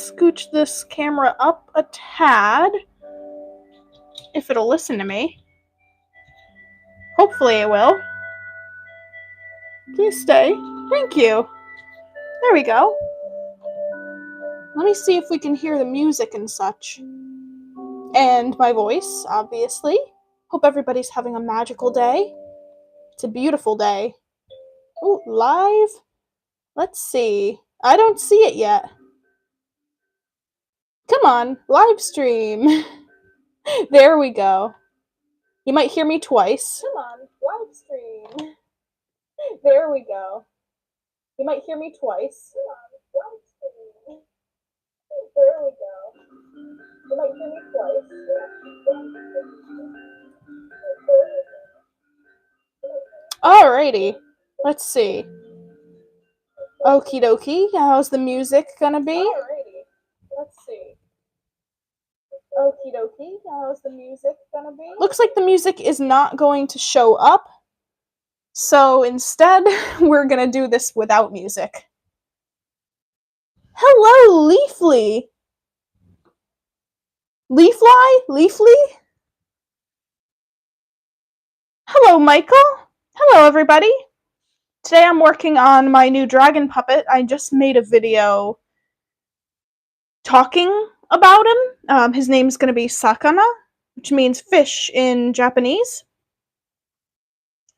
scooch this camera up a tad, if it'll listen to me. Hopefully it will. Please stay. Thank you. There we go. Let me see if we can hear the music and such. And my voice, obviously. Hope everybody's having a magical day. It's a beautiful day. Ooh, live? Let's see. I don't see it yet. Come on, live stream. There we go. You might hear me twice. Come on, live stream. There we go. You might hear me twice. Come on, live stream. There we go. You might hear me twice. Alrighty. Let's see. Okie dokie. How's the music gonna be? Alrighty. Let's see. Okie dokie. How's the music gonna be? Looks like the music is not going to show up. So instead, we're gonna do this without music. Hello, Leafly! Leafly? Leafly? Hello, Michael! Hello, everybody! Today I'm working on my new dragon puppet. I just made a video talking about him. His name's gonna be Sakana, which means fish in Japanese.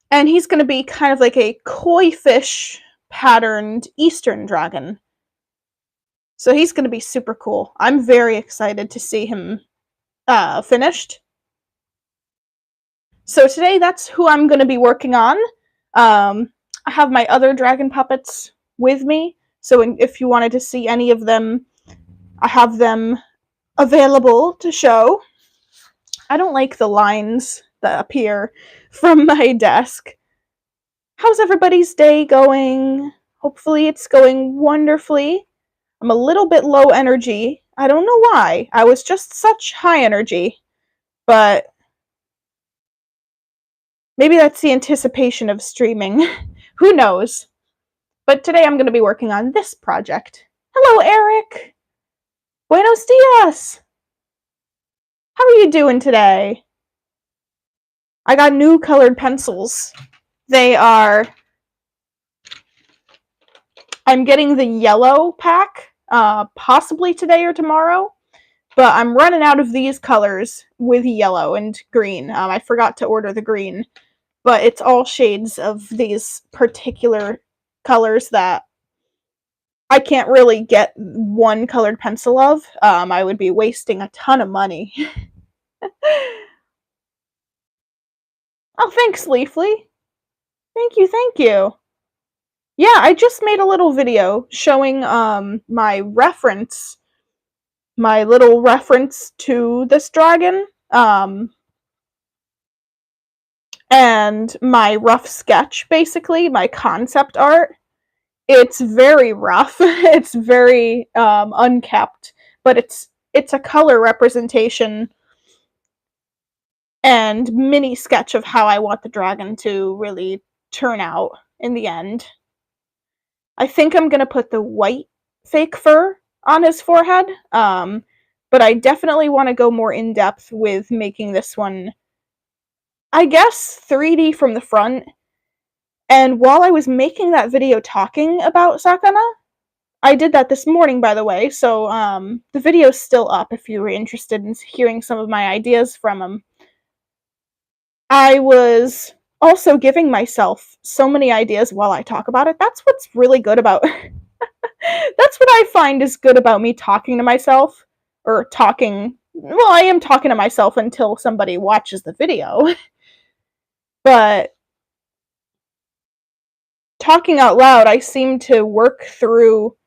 And he's gonna be kind of like a koi fish patterned Eastern dragon. So he's gonna be super cool. I'm very excited to see him finished. So today that's who I'm gonna be working on. I have my other dragon puppets with me, so if you wanted to see any of them, I have them available to show. I don't like the lines that appear from my desk. How's everybody's day going? Hopefully it's going wonderfully. I'm a little bit low energy. I don't know why. I was just such high energy, but maybe that's the anticipation of streaming. Who knows? But today I'm going to be working on this project. Hello, Eric! Buenos dias! How are you doing today? I got new colored pencils. I'm getting the yellow pack, possibly today or tomorrow, but I'm running out of these colors with yellow and green. I forgot to order the green, but it's all shades of these particular colors that I can't really get one colored pencil of. I would be wasting a ton of money. Oh, thanks, Leafly. Thank you, thank you. Yeah, I just made a little video showing my little reference to this dragon, and my rough sketch, basically, my concept art. It's very rough. It's very unkept, but it's a color representation and mini sketch of how I want the dragon to really turn out in the end. I think I'm gonna put the white fake fur on his forehead, but I definitely want to go more in depth with making this one, I guess, 3D from the front. And while I was making that video talking about Sakana, I did that this morning, by the way, so the video's still up if you were interested in hearing some of my ideas from him. I was also giving myself so many ideas while I talk about it. That's what's really good about that's what I find is good about me talking to myself, or I am talking to myself until somebody watches the video. But talking out loud, I seem to work through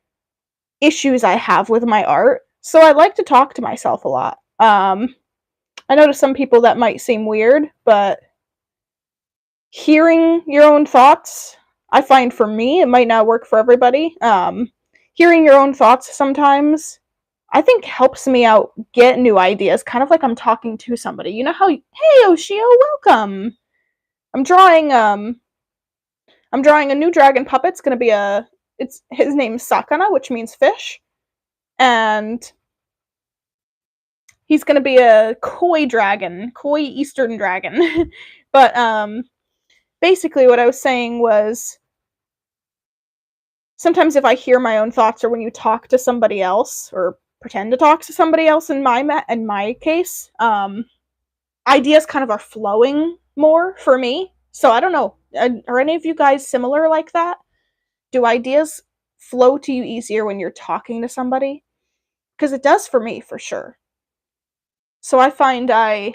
issues I have with my art, so I like to talk to myself a lot. I know to some people that might seem weird, but hearing your own thoughts, I find for me, it might not work for everybody. Hearing your own thoughts sometimes, I think helps me out get new ideas, kind of like I'm talking to somebody. You know how, hey Oshio, welcome! I'm drawing a new dragon puppet. It's gonna be his name's Sakana, which means fish. and he's gonna be a koi dragon, koi eastern dragon. But basically what I was saying was sometimes if I hear my own thoughts or when you talk to somebody else or pretend to talk to somebody else in my case, ideas kind of are flowing more for me. So I don't know. Are any of you guys similar like that? Do ideas flow to you easier when you're talking to somebody? Because it does for me, for sure. So I find I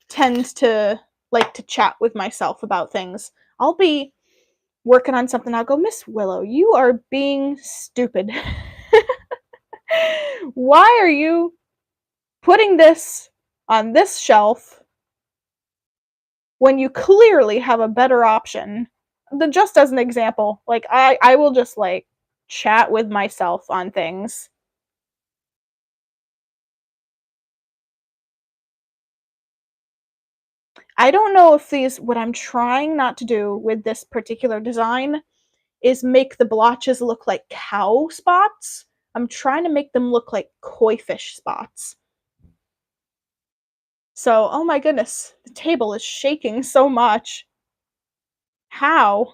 tend to like to chat with myself about things. I'll be working on something, I'll go, Miss Willow, you are being stupid. Why are you putting this on this shelf when you clearly have a better option? Just as an example, like I will just like chat with myself on things. I don't know if these what I'm trying not to do with this particular design is make the blotches look like cow spots. I'm trying to make them look like koi fish spots. So, oh my goodness, the table is shaking so much. How?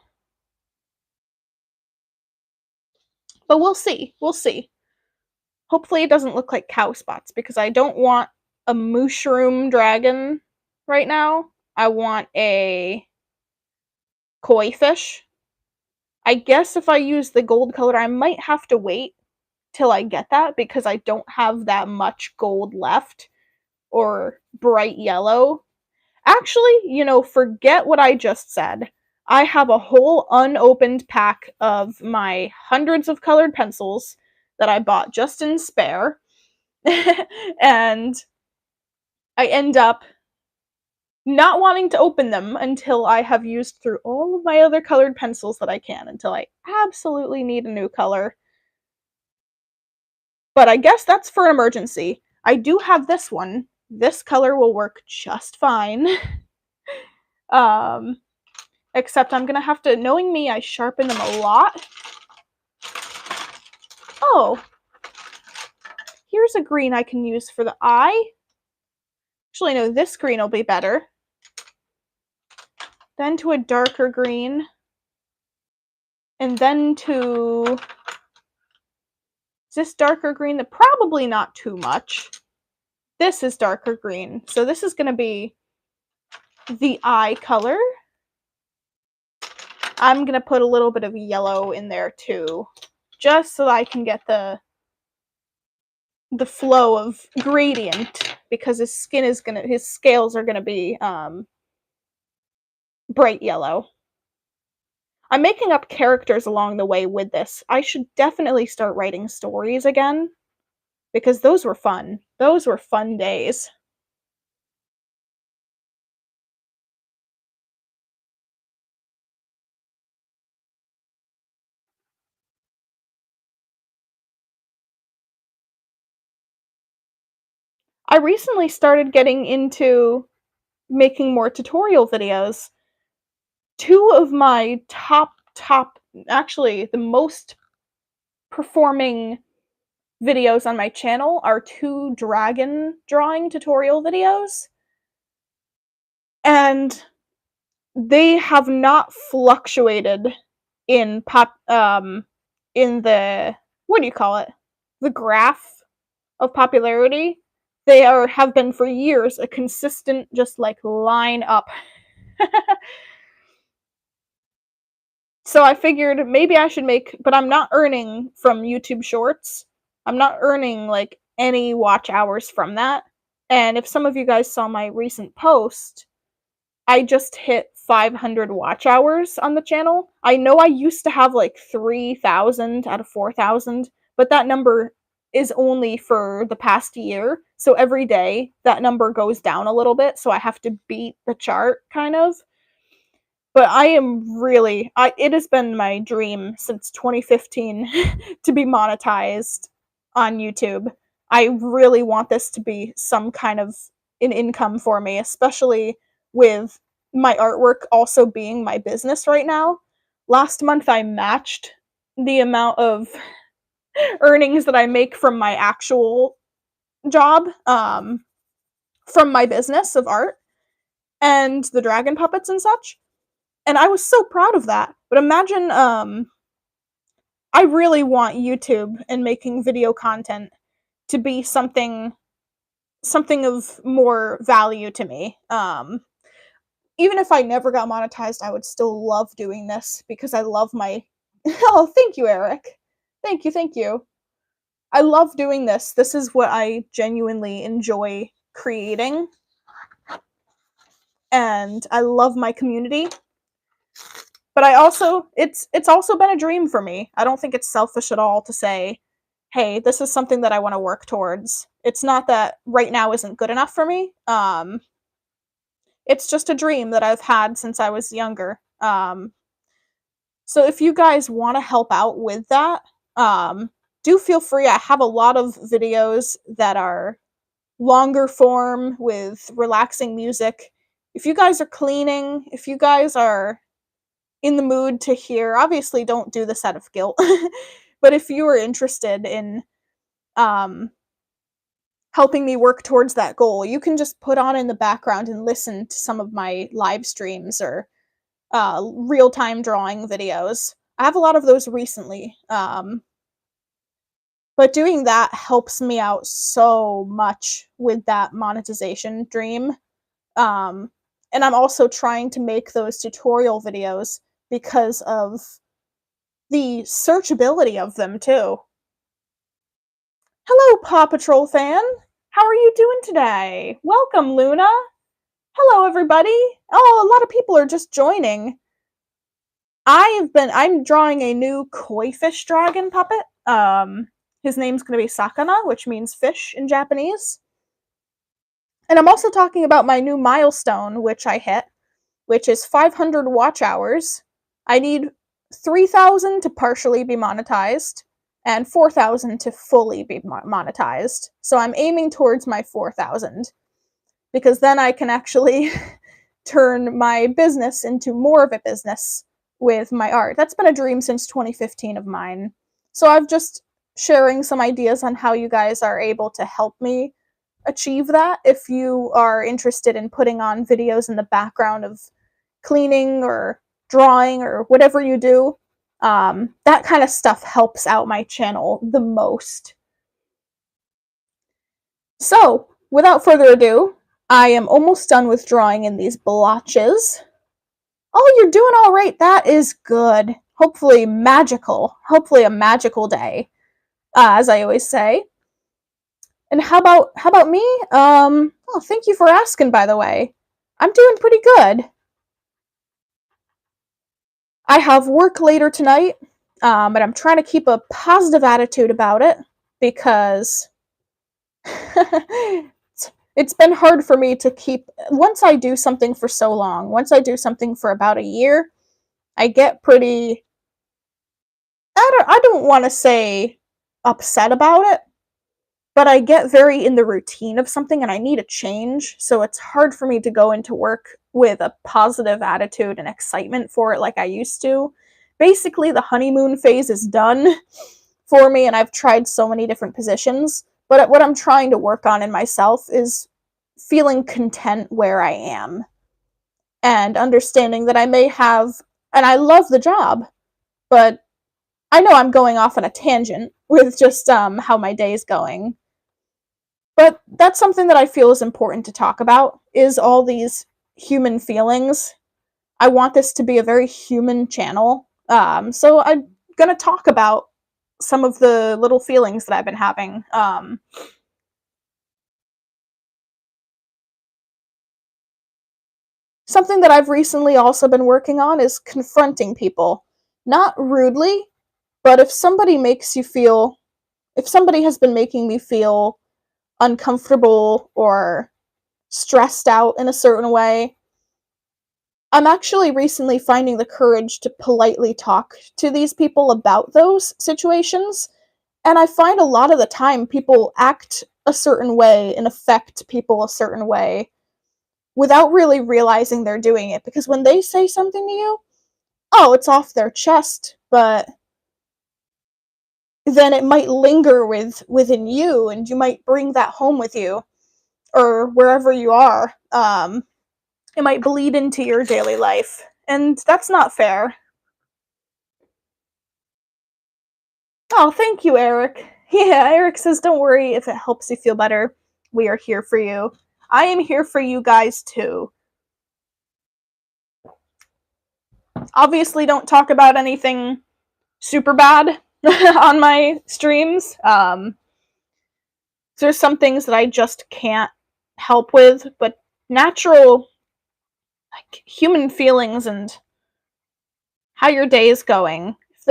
But we'll see. We'll see. Hopefully it doesn't look like cow spots because I don't want a mushroom dragon right now. I want a koi fish. I guess if I use the gold color, I might have to wait till I get that because I don't have that much gold left or bright yellow. Actually, forget what I just said. I have a whole unopened pack of my hundreds of colored pencils that I bought just in spare. And I end up not wanting to open them until I have used through all of my other colored pencils that I can, until I absolutely need a new color. But I guess that's for an emergency. I do have this one. This color will work just fine. um, Except I'm gonna have to, knowing me, I sharpen them a lot. Oh, here's a green I can use for the eye. Actually, no, this green will be better. Then to a darker green. And then to... Is this darker green? Probably not too much. This is darker green. So this is gonna be the eye color. I'm gonna put a little bit of yellow in there too, just so I can get the flow of gradient, because his scales are gonna be bright yellow. I'm making up characters along the way with this. I should definitely start writing stories again, because those were fun. Those were fun days. I recently started getting into making more tutorial videos. Two of my top, actually the most performing videos on my channel are two dragon drawing tutorial videos, and they have not fluctuated in in the, what do you call it? The graph of popularity. They have been for years a consistent, just like line up. So I figured maybe I should make, but I'm not earning from YouTube Shorts. I'm not earning like any watch hours from that. And if some of you guys saw my recent post, I just hit 500 watch hours on the channel. I know I used to have like 3,000 out of 4,000, but that number is only for the past year. So every day that number goes down a little bit. So I have to beat the chart kind of. But I am really, it has been my dream since 2015 to be monetized on YouTube. I really want this to be some kind of an income for me, especially with my artwork also being my business right now. Last month I matched the amount of earnings that I make from my actual job, from my business of art and the dragon puppets and such. And I was so proud of that. But imagine, I really want YouTube and making video content to be something of more value to me. Even if I never got monetized, I would still love doing this because I love my Oh, thank you, Eric. Thank you, thank you. I love doing this. This is what I genuinely enjoy creating, and I love my community. But I also it's also been a dream for me. I don't think it's selfish at all to say, "Hey, this is something that I wanna work towards." It's not that right now isn't good enough for me. It's just a dream that I've had since I was younger. So if you guys wanna help out with that, do feel free. I have a lot of videos that are longer form with relaxing music. If you guys are cleaning, if you guys are in the mood to hear, obviously don't do this out of guilt, but if you are interested in um, helping me work towards that goal, you can just put on in the background and listen to some of my live streams or real time drawing videos. I have a lot of those recently. But doing that helps me out so much with that monetization dream. Um, and I'm also trying to make those tutorial videos because of the searchability of them too. Hello, Paw Patrol fan. How are you doing today? Welcome, Luna. Hello, everybody. Oh, a lot of people are just joining. I'm drawing a new koi fish dragon puppet. His name's gonna be Sakana, which means fish in Japanese. And I'm also talking about my new milestone, which I hit, which is 500 watch hours. I need 3,000 to partially be monetized and 4,000 to fully be monetized. So I'm aiming towards my 4,000 because then I can actually turn my business into more of a business with my art. That's been a dream since 2015 of mine. So I've just sharing some ideas on how you guys are able to help me achieve that. If you are interested in putting on videos in the background of cleaning or drawing or whatever you do, that kind of stuff helps out my channel the most. So, without further ado, I am almost done with drawing in these blotches. Oh, you're doing all right. That is good. Hopefully magical. Hopefully a magical day, as I always say. And how about me? Oh, thank you for asking, by the way. I'm doing pretty good. I have work later tonight, but I'm trying to keep a positive attitude about it because it's been hard for me to keep. Once I do something for so long, once I do something for about a year, I get pretty. I don't want to say upset about it, but I get very in the routine of something and I need a change. So it's hard for me to go into work with a positive attitude and excitement for it like I used to. Basically, the honeymoon phase is done for me, and I've tried so many different positions. But what I'm trying to work on in myself is feeling content where I am and understanding that I may have, and I love the job, but I know I'm going off on a tangent with just how my day's going. But that's something that I feel is important to talk about, is all these human feelings. I want this to be a very human channel. So I'm going to talk about some of the little feelings that I've been having. Something that I've recently also been working on is confronting people. Not rudely, but if somebody has been making me feel uncomfortable or stressed out in a certain way, I'm actually recently finding the courage to politely talk to these people about those situations. And I find a lot of the time people act a certain way and affect people a certain way without really realizing they're doing it. Because when they say something to you, oh, it's off their chest, but then it might linger within you, and you might bring that home with you or wherever you are. It might bleed into your daily life, and that's not fair. Oh, thank you, Eric. Yeah, Eric says, don't worry if it helps you feel better. We are here for you. I am here for you guys too. Obviously, don't talk about anything super bad on my streams. There's some things that I just can't help with, but natural, like, human feelings and how your day is going. If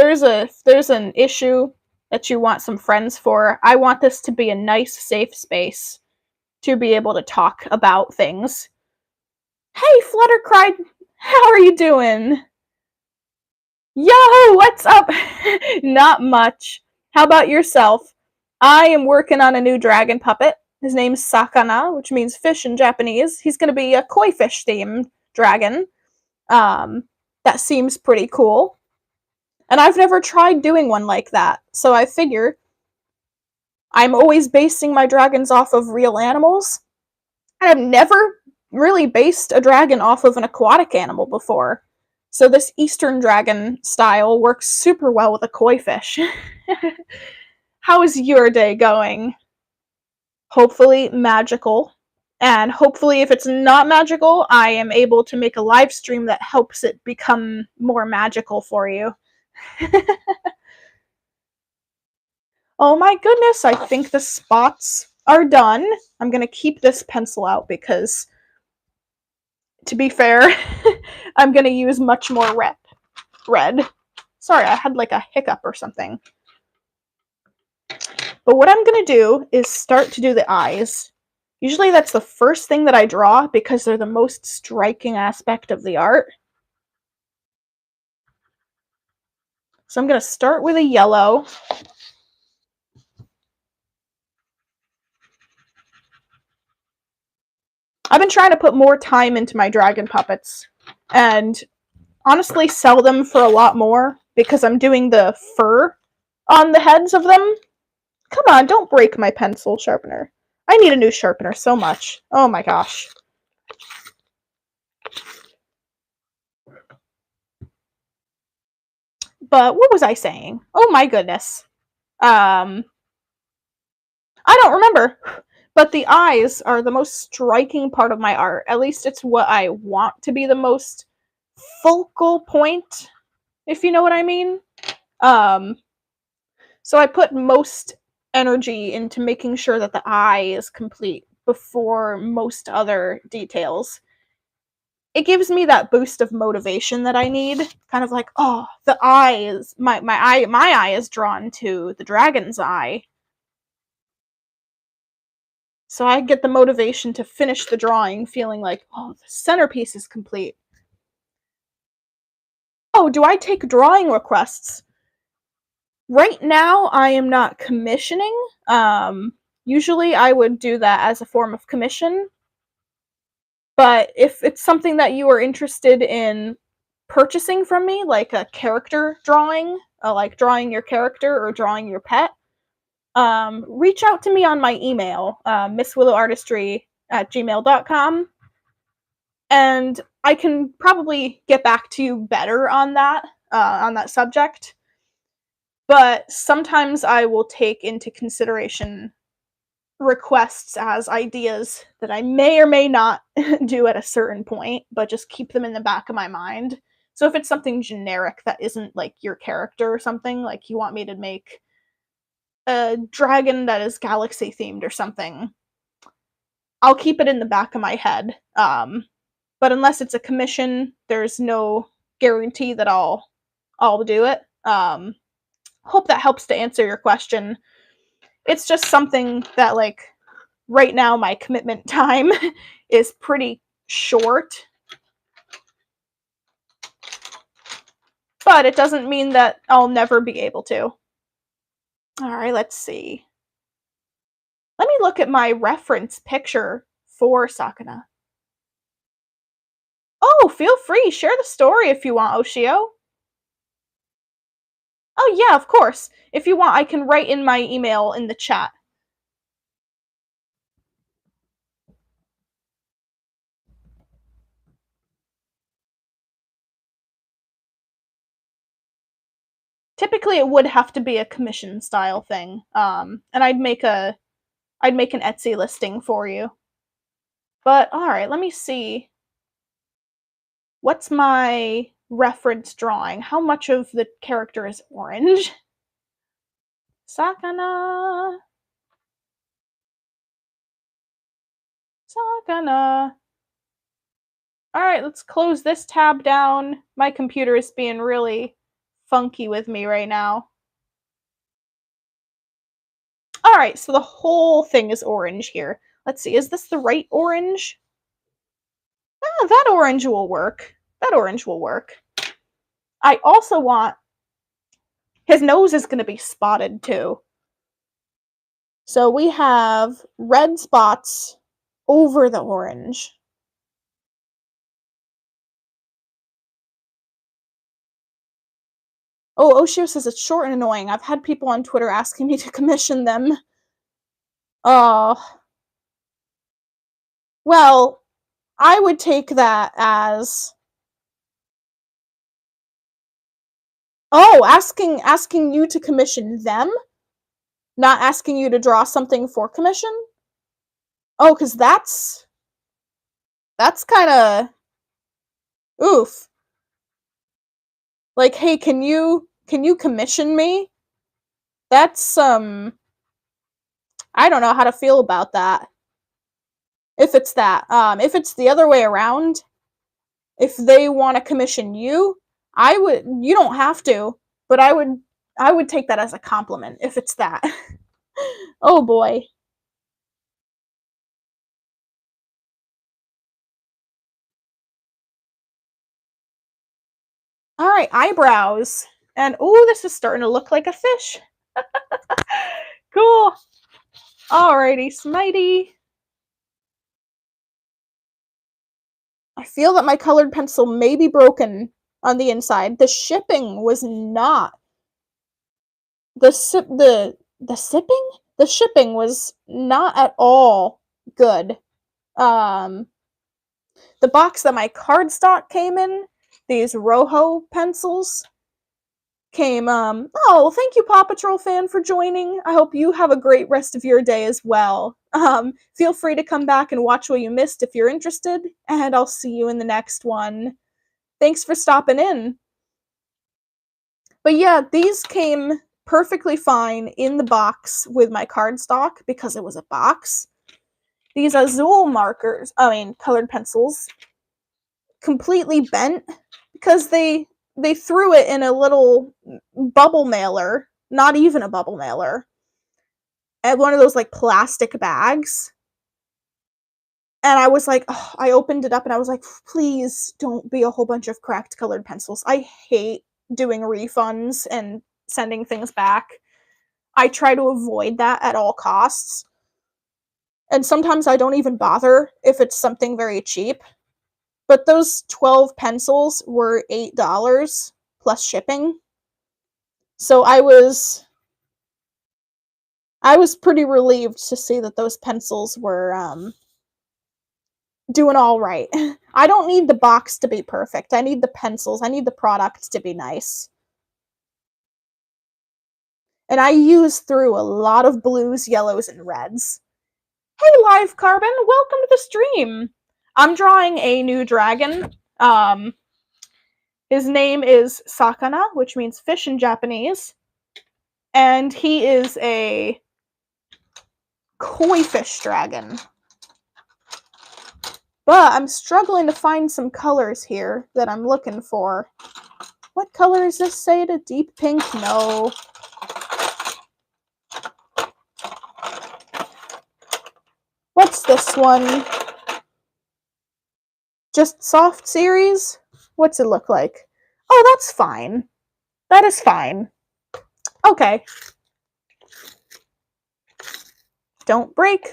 there's an issue that you want some friends for, I want this to be a nice, safe space to be able to talk about things. Hey, Fluttercry, how are you doing? Yo, what's up? Not much. How about yourself? I am working on a new dragon puppet. His name's Sakana, which means fish in Japanese. He's going to be a koi fish themed dragon. That seems pretty cool. And I've never tried doing one like that, so I figure I'm always basing my dragons off of real animals. I've never really based a dragon off of an aquatic animal before. So this Eastern dragon style works super well with a koi fish. How is your day going? Hopefully magical. And hopefully if it's not magical, I am able to make a live stream that helps it become more magical for you. Oh my goodness, I think the spots are done. I'm going to keep this pencil out because, to be fair, I'm going to use much more red. Sorry, I had like a hiccup or something. But what I'm going to do is start to do the eyes. Usually that's the first thing that I draw because they're the most striking aspect of the art. So I'm going to start with a yellow. I've been trying to put more time into my dragon puppets and honestly sell them for a lot more because I'm doing the fur on the heads of them. Come on, don't break my pencil sharpener. I need a new sharpener so much. Oh my gosh. But what was I saying? Oh my goodness. I don't remember. But the eyes are the most striking part of my art. At least it's what I want to be the most focal point, if you know what I mean. So I put most energy into making sure that the eye is complete before most other details. It gives me that boost of motivation that I need. Kind of like, oh, the eye is my eye is drawn to the dragon's eye. So I get the motivation to finish the drawing feeling like, oh, the centerpiece is complete. Oh, do I take drawing requests? Right now, I am not commissioning. Usually I would do that as a form of commission. But if it's something that you are interested in purchasing from me, like a character drawing, like drawing your character or drawing your pet, reach out to me on my email, misswillowartistry@gmail.com, and I can probably get back to you better on that subject. But sometimes I will take into consideration requests as ideas that I may or may not do at a certain point, but just keep them in the back of my mind. So if it's something generic that isn't like your character or something, like you want me to make a dragon that is galaxy themed or something, I'll keep it in the back of my head. But unless it's a commission, there's no guarantee that I'll do it. Hope that helps to answer your question. It's just something that, like, right now my commitment time is pretty short. But it doesn't mean that I'll never be able to. Alright, let's see. Let me look at my reference picture for Sakana. Oh, feel free, share the story if you want, Oshio. Oh, yeah, of course. If you want, I can write in my email in the chat. Typically, it would have to be a commission style thing. And I'd make an Etsy listing for you. But all right, let me see. What's my reference drawing? How much of the character is orange? Sakana. Sakana. All right, let's close this tab down. My computer is being really funky with me right now. All right, so the whole thing is orange here. Let's see, is this the right orange? Ah, that orange will work. That orange will work. I also want his nose is going to be spotted too. So we have red spots over the orange. Oh, Oshio says it's short and annoying. I've had people on Twitter asking me to commission them. Oh. Well, I would take that as... Oh, asking you to commission them? Not asking you to draw something for commission? Oh, because that's kind of... Oof. Like, hey, can you commission me? That's, I don't know how to feel about that. If it's that. If it's the other way around, if they want to commission you, you don't have to, but I would take that as a compliment if it's that. Oh boy. All right, eyebrows. And oh, this is starting to look like a fish. Cool. Alrighty, Smitey. I feel that my colored pencil may be broken on the inside. The shipping was not. The shipping was not at all good. The box that my cardstock came in, these Rojo pencils, came, oh, thank you, Paw Patrol fan, for joining. I hope you have a great rest of your day as well. Feel free to come back and watch what you missed if you're interested, and I'll see you in the next one. Thanks for stopping in. But yeah, these came perfectly fine in the box with my cardstock because it was a box. These Azul markers, colored pencils, completely bent because they threw it in a little bubble mailer, not even a bubble mailer, and one of those like plastic bags. And I was like, oh, I opened it up and I was like, please don't be a whole bunch of cracked colored pencils. I hate doing refunds and sending things back. I try to avoid that at all costs. And sometimes I don't even bother if it's something very cheap. But those 12 pencils were $8 plus shipping. So I was pretty relieved to see that those pencils were doing all right. I don't need the box to be perfect. I need the pencils. I need the product to be nice. And I used through a lot of blues, yellows, and reds. Hey, Live Carbon, welcome to the stream. I'm drawing a new dragon. His name is Sakana, which means fish in Japanese. And he is a koi fish dragon. But I'm struggling to find some colors here that I'm looking for. What color is this, Seda? Deep pink? No. What's this one? Just soft series? What's it look like? Oh, that's fine. That is fine. Okay. Don't break.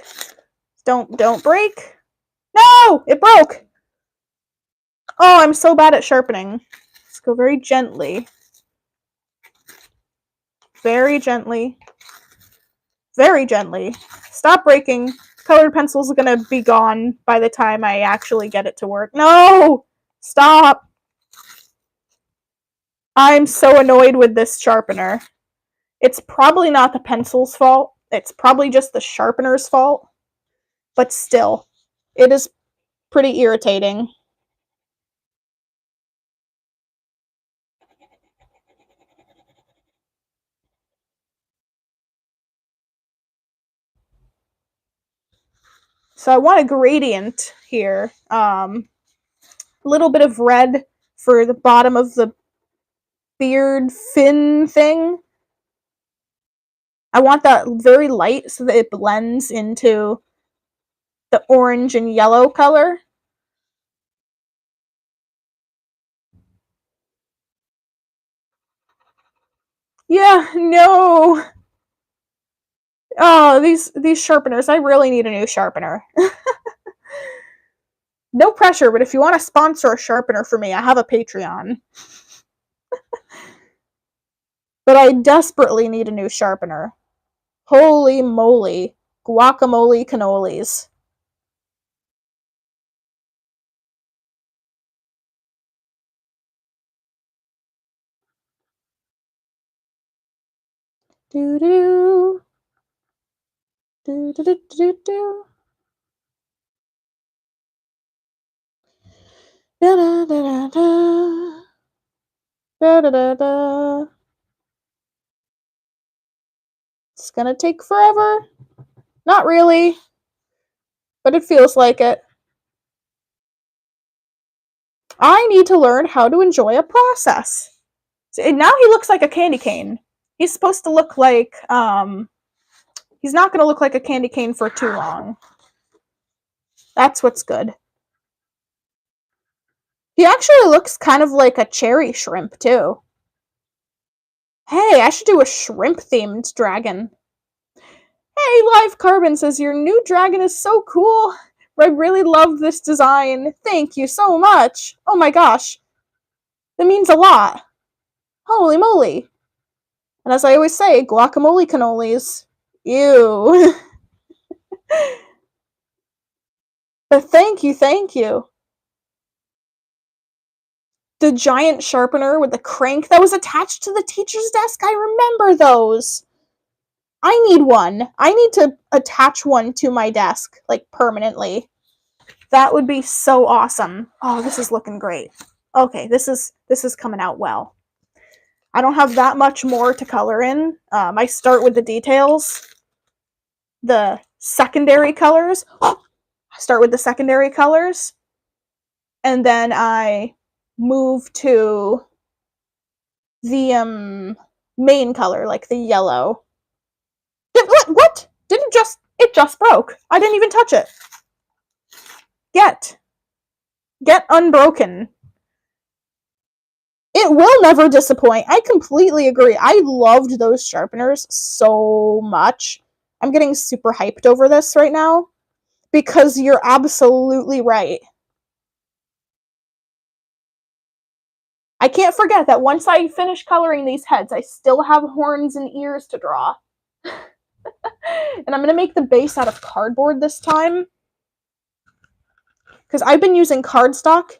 Don't break. No! It broke! Oh, I'm so bad at sharpening. Let's go very gently. Very gently. Very gently. Stop breaking. Colored pencil's gonna be gone by the time I actually get it to work. No! Stop! I'm so annoyed with this sharpener. It's probably not the pencil's fault. It's probably just the sharpener's fault. But still, it is pretty irritating. So I want a gradient here. A little bit of red for the bottom of the beard fin thing. I want that very light so that it blends into the orange and yellow color. Yeah, no. Oh, these sharpeners. I really need a new sharpener. No pressure, but if you want to sponsor a sharpener for me, I have a Patreon. But I desperately need a new sharpener. Holy moly. Guacamole cannolis. Do do. Do do do do do. Da da da da da. Da da da da. It's gonna take forever. Not really, but it feels like it. I need to learn how to enjoy a process. So now he looks like a candy cane. He's supposed to look like, he's not going to look like a candy cane for too long. That's what's good. He actually looks kind of like a cherry shrimp, too. Hey, I should do a shrimp-themed dragon. Hey, Live Carbon says, your new dragon is so cool. I really love this design. Thank you so much. Oh my gosh. That means a lot. Holy moly. And as I always say, guacamole cannolis. Ew. But thank you, thank you. The giant sharpener with the crank that was attached to the teacher's desk, I remember those. I need one. I need to attach one to my desk, like permanently. That would be so awesome. Oh, this is looking great. Okay, this is coming out well. I don't have that much more to color in. I start with the details, the secondary colors. I start with the secondary colors, and then I move to the main color, like the yellow. What? It just broke. I didn't even touch it. Get unbroken. It will never disappoint. I completely agree. I loved those sharpeners so much. I'm getting super hyped over this right now because you're absolutely right. I can't forget that once I finish coloring these heads, I still have horns and ears to draw. And I'm going to make the base out of cardboard this time because I've been using cardstock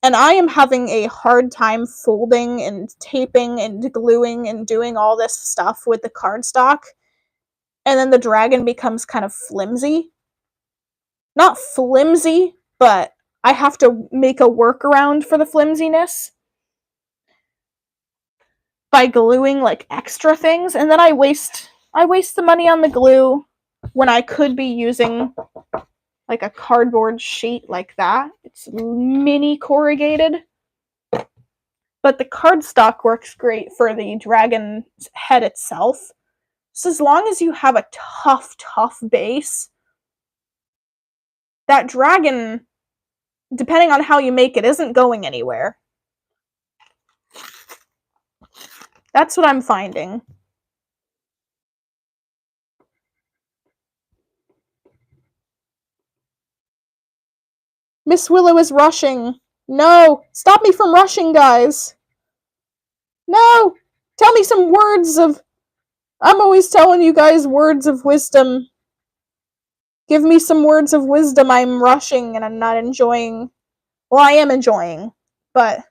and I am having a hard time folding and taping and gluing and doing all this stuff with the cardstock. And then the dragon becomes kind of flimsy. Not flimsy, but I have to make a workaround for the flimsiness by gluing like extra things, and then I waste the money on the glue when I could be using like a cardboard sheet like that. It's mini corrugated. But the cardstock works great for the dragon's head itself. So as long as you have a tough base, that dragon, depending on how you make it, isn't going anywhere. That's what I'm finding. Miss Willow is rushing. No! Stop me from rushing, guys! No! Tell me some words of I'm always telling you guys words of wisdom. Give me some words of wisdom. I'm rushing and I'm not enjoying. Well, I am enjoying, but I'm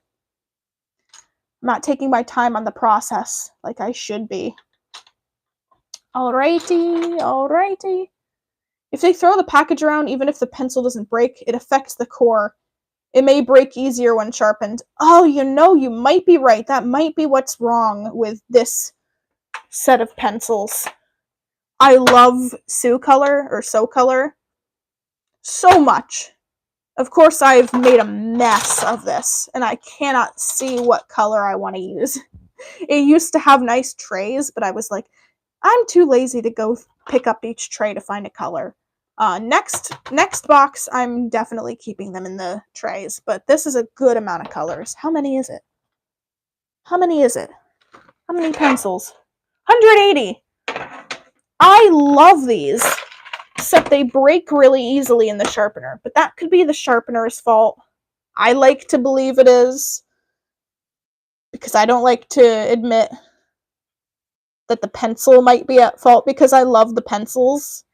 not taking my time on the process like I should be. Alrighty, alrighty. If they throw the package around, even if the pencil doesn't break, it affects the core. It may break easier when sharpened. Oh, you might be right. That might be what's wrong with this set of pencils. I love So Color so much. Of course, I've made a mess of this, and I cannot see what color I want to use. It used to have nice trays, but I was like, I'm too lazy to go pick up each tray to find a color. Next box, I'm definitely keeping them in the trays, but this is a good amount of colors. How many is it? How many is it? How many pencils? 180! I love these, except they break really easily in the sharpener, but that could be the sharpener's fault. I like to believe it is, because I don't like to admit that the pencil might be at fault, because I love the pencils.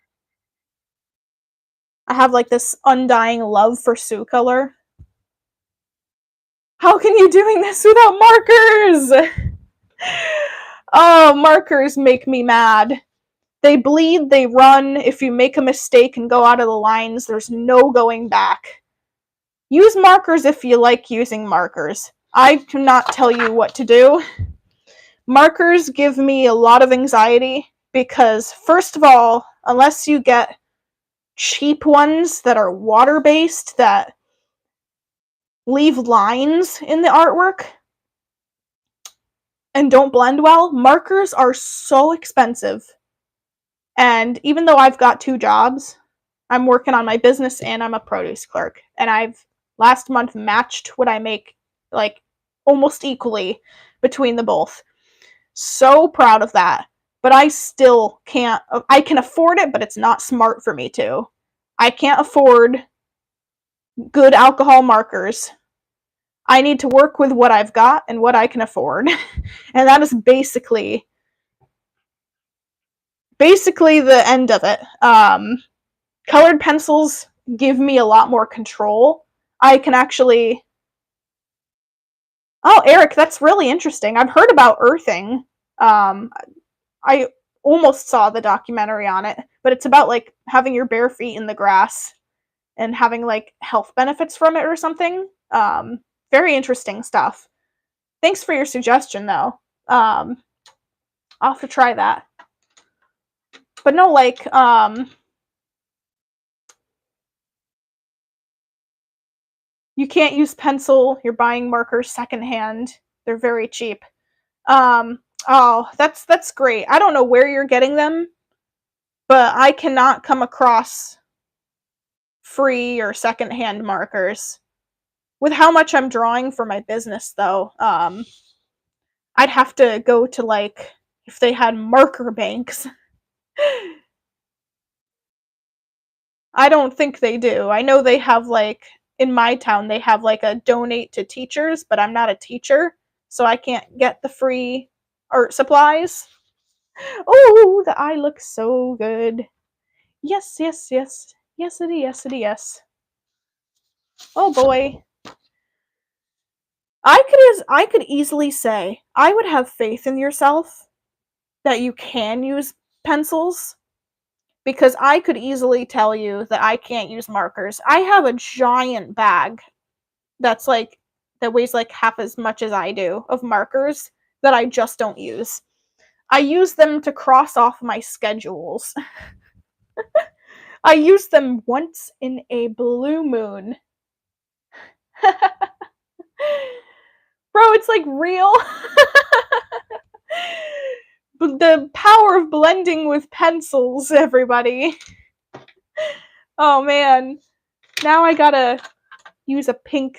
I have like this undying love for So-Color. How can you doing this without markers? Oh, markers make me mad. They bleed, they run. If you make a mistake and go out of the lines, there's no going back. Use markers if you like using markers. I cannot tell you what to do. Markers give me a lot of anxiety because, first of all, unless you get cheap ones that are water-based that leave lines in the artwork and don't blend well, markers are so expensive. And even though I've got 2 jobs, I'm working on my business and I'm a produce clerk. And I've last month matched what I make like almost equally between the both. So proud of that. But I still can't. I can afford it, but it's not smart for me to. I can't afford good alcohol markers. I need to work with what I've got and what I can afford. And that is basically the end of it. Colored pencils give me a lot more control. I can actually... Oh, Eric, that's really interesting. I've heard about earthing. I almost saw the documentary on it, but it's about like having your bare feet in the grass and having like health benefits from it or something. Very interesting stuff. Thanks for your suggestion, though. I'll have to try that. But no, like, you can't use pencil. You're buying markers secondhand. They're very cheap. Oh, that's great. I don't know where you're getting them, but I cannot come across free or secondhand markers. With how much I'm drawing for my business, though, I'd have to go to, like, if they had marker banks. I don't think they do. I know they have, like, in my town, they have, like, a donate to teachers, but I'm not a teacher, so I can't get the free art supplies. Oh, the eye looks so good. Yes, yes, yes. Yesity, yesity, yes. Oh boy. I could easily say, I would have faith in yourself that you can use pencils, because I could easily tell you that I can't use markers. I have a giant bag that's like that weighs like half as much as I do of markers that I just don't use. I use them to cross off my schedules. I use them once in a blue moon. Bro, it's like real. The power of blending with pencils, everybody. Oh man. Now I gotta use a pink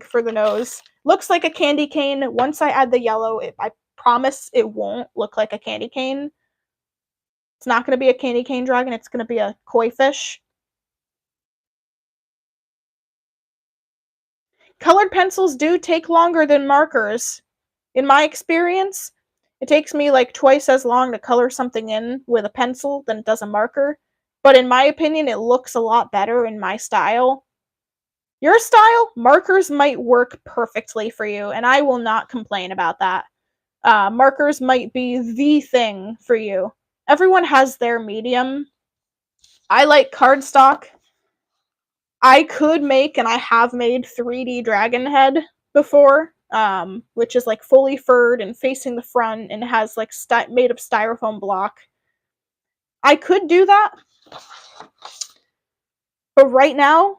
for the nose. Looks like a candy cane. Once I add the yellow, I promise it won't look like a candy cane. It's not gonna be a candy cane dragon, it's gonna be a koi fish. Colored pencils do take longer than markers. In my experience, It takes me like twice as long to color something in with a pencil than it does a marker, but in my opinion, it looks a lot better in my style. Your style, markers might work perfectly for you, and I will not complain about that. Markers might be the thing for you. Everyone has their medium. I like cardstock. I could make, and I have made 3D dragon head before, which is like fully furred and facing the front and has like made of styrofoam block. I could do that, but right now,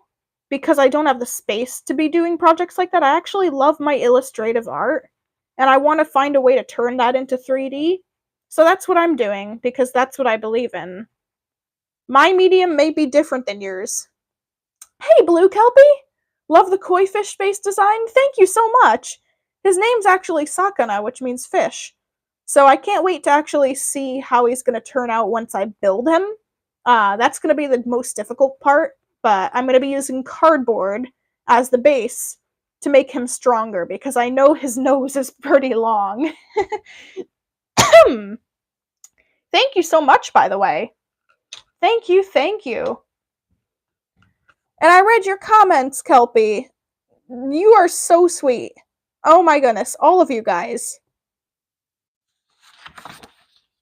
because I don't have the space to be doing projects like that, I actually love my illustrative art, and I want to find a way to turn that into 3D. So that's what I'm doing, because that's what I believe in. My medium may be different than yours. Hey, Blue Kelpie! Love the koi fish space design. Thank you so much. His name's actually Sakana, which means fish. So I can't wait to actually see how he's going to turn out once I build him. That's going to be the most difficult part, but I'm going to be using cardboard as the base to make him stronger because I know his nose is pretty long. Thank you so much, by the way. Thank you, thank you. And I read your comments, Kelpie. You are so sweet. Oh my goodness, all of you guys.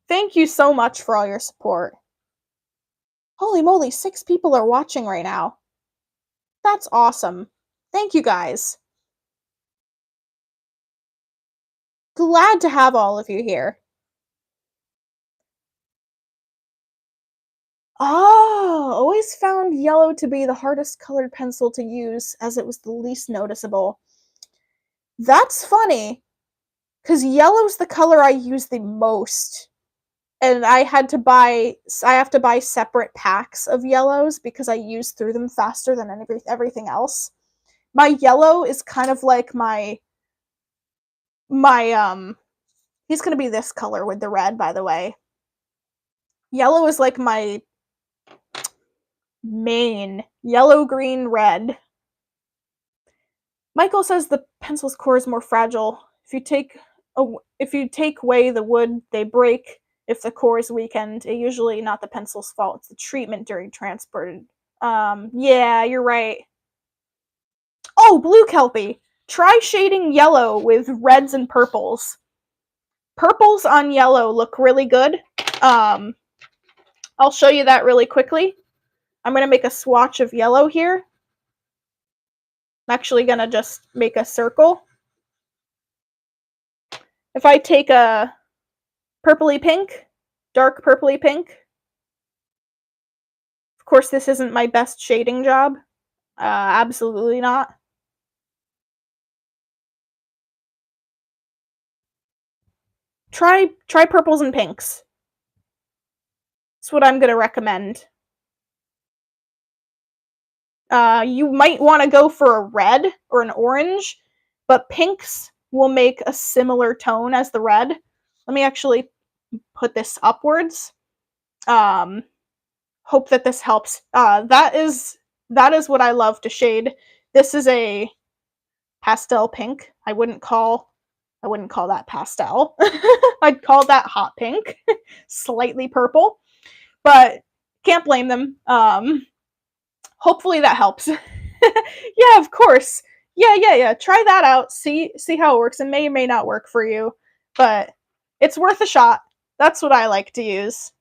Thank you so much for all your support. Holy moly, 6 people are watching right now. That's awesome. Thank you guys. Glad to have all of you here. Oh, always found yellow to be the hardest colored pencil to use as it was the least noticeable. That's funny, because yellow's the color I use the most. And I have to buy separate packs of yellows because I use through them faster than everything else. My yellow is kind of like my he's gonna be this color with the red, by the way. Yellow is like my main yellow, green, red. Michael says the pencil's core is more fragile. If you take away the wood, they break. If the core is weakened, it's usually not the pencil's fault. It's the treatment during transport. Yeah, you're right. Oh, Blue Kelpie! Try shading yellow with reds and purples. Purples on yellow look really good. I'll show you that really quickly. I'm going to make a swatch of yellow here. I'm actually going to just make a circle. If I take a purpley pink, dark purpley pink, of course this isn't my best shading job. Absolutely not. Try purples and pinks. That's what I'm going to recommend. You might want to go for a red or an orange, but pinks will make a similar tone as the red. Let me actually put this upwards. Hope that this helps. That is what I love to shade. This is a pastel pink. I wouldn't call that pastel. I'd call that hot pink, slightly purple, but can't blame them. Hopefully that helps. Yeah, of course. Yeah. Try that out. See how it works. It may or may not work for you, but it's worth a shot. That's what I like to use.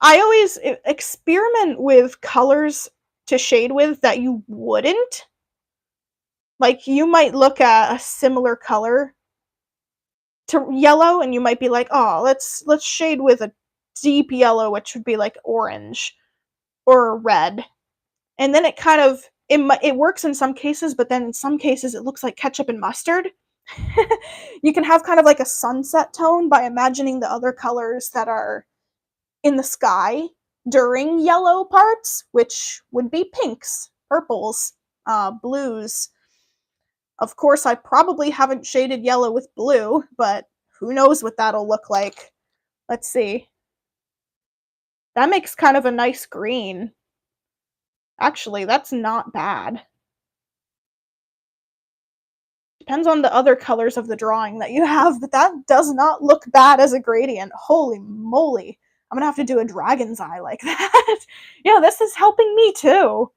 I always experiment with colors to shade with that you wouldn't. Like, you might look at a similar color to yellow and you might be like, "Oh, let's shade with a deep yellow, which would be like orange or red." And then it kind of it works in some cases, but then in some cases it looks like ketchup and mustard. You can have kind of like a sunset tone by imagining the other colors that are in the sky during yellow parts, which would be pinks, purples, blues. Of course, I probably haven't shaded yellow with blue, but who knows what that'll look like. Let's see. That makes kind of a nice green. Actually, that's not bad. Depends on the other colors of the drawing that you have, but that does not look bad as a gradient. Holy moly. I'm gonna have to do a dragon's eye like that. Yeah, this is helping me too.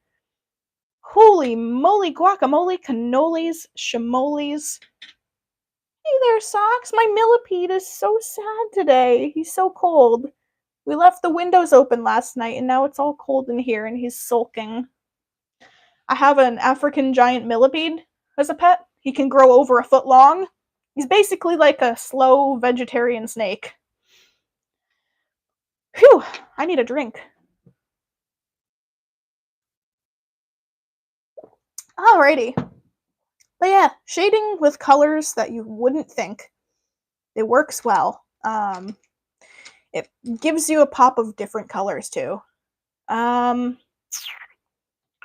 Holy moly guacamole, cannolis, chamolis. Hey there, Socks. My millipede is so sad today. He's so cold. We left the windows open last night and now it's all cold in here and he's sulking. I have an African giant millipede as a pet. He can grow over a foot long. He's basically like a slow vegetarian snake. Phew, I need a drink. Alrighty. But yeah, shading with colors that you wouldn't think. It works well. It gives you a pop of different colors too.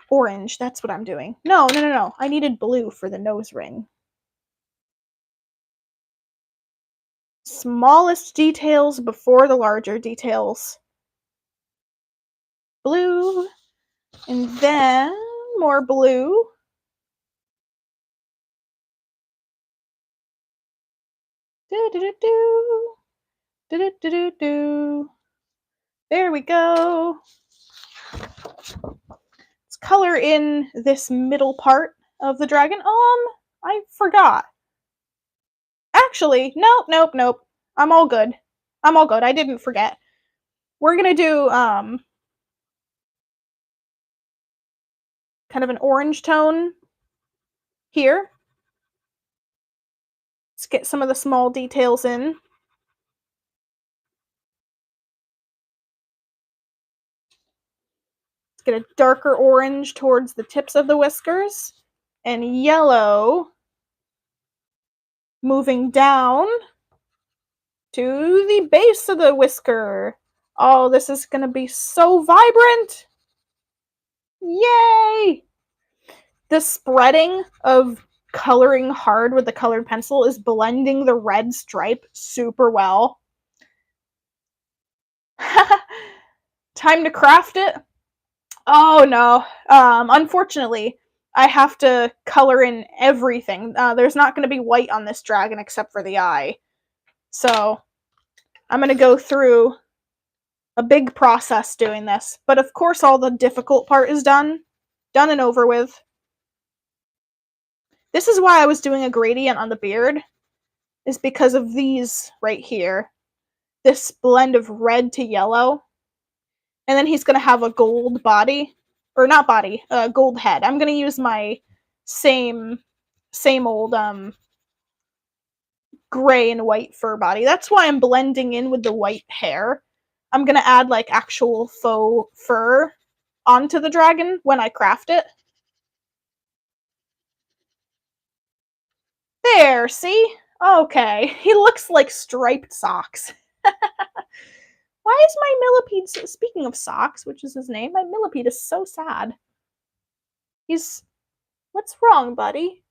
Orange, that's what I'm doing. No. I needed blue for the nose ring. Smallest details before the larger details. Blue, and then more blue. There we go. Let's color in this middle part of the dragon. I forgot. Actually, nope. I'm all good. I didn't forget. We're gonna do kind of an orange tone here. Let's get some of the small details in. Let's get a darker orange towards the tips of the whiskers, and yellow moving down to the base of the whisker. Oh, this is gonna be so vibrant! Yay! The spreading of coloring hard with the colored pencil is blending the red stripe super well. Time to craft it? Oh no. Unfortunately, I have to color in everything. There's not going to be white on this dragon except for the eye. So, I'm going to go through a big process doing this. But of course, all the difficult part is done. Done and over with. This is why I was doing a gradient on the beard, is because of these right here. This blend of red to yellow. And then he's going to have a gold body. Or not body, gold head. I'm going to use my same old gray and white fur body. That's why I'm blending in with the white hair. I'm going to add like actual faux fur onto the dragon when I craft it. There, see? Okay, he looks like striped socks. Why is my millipede, speaking of Socks, which is his name, my millipede is so sad. What's wrong, buddy?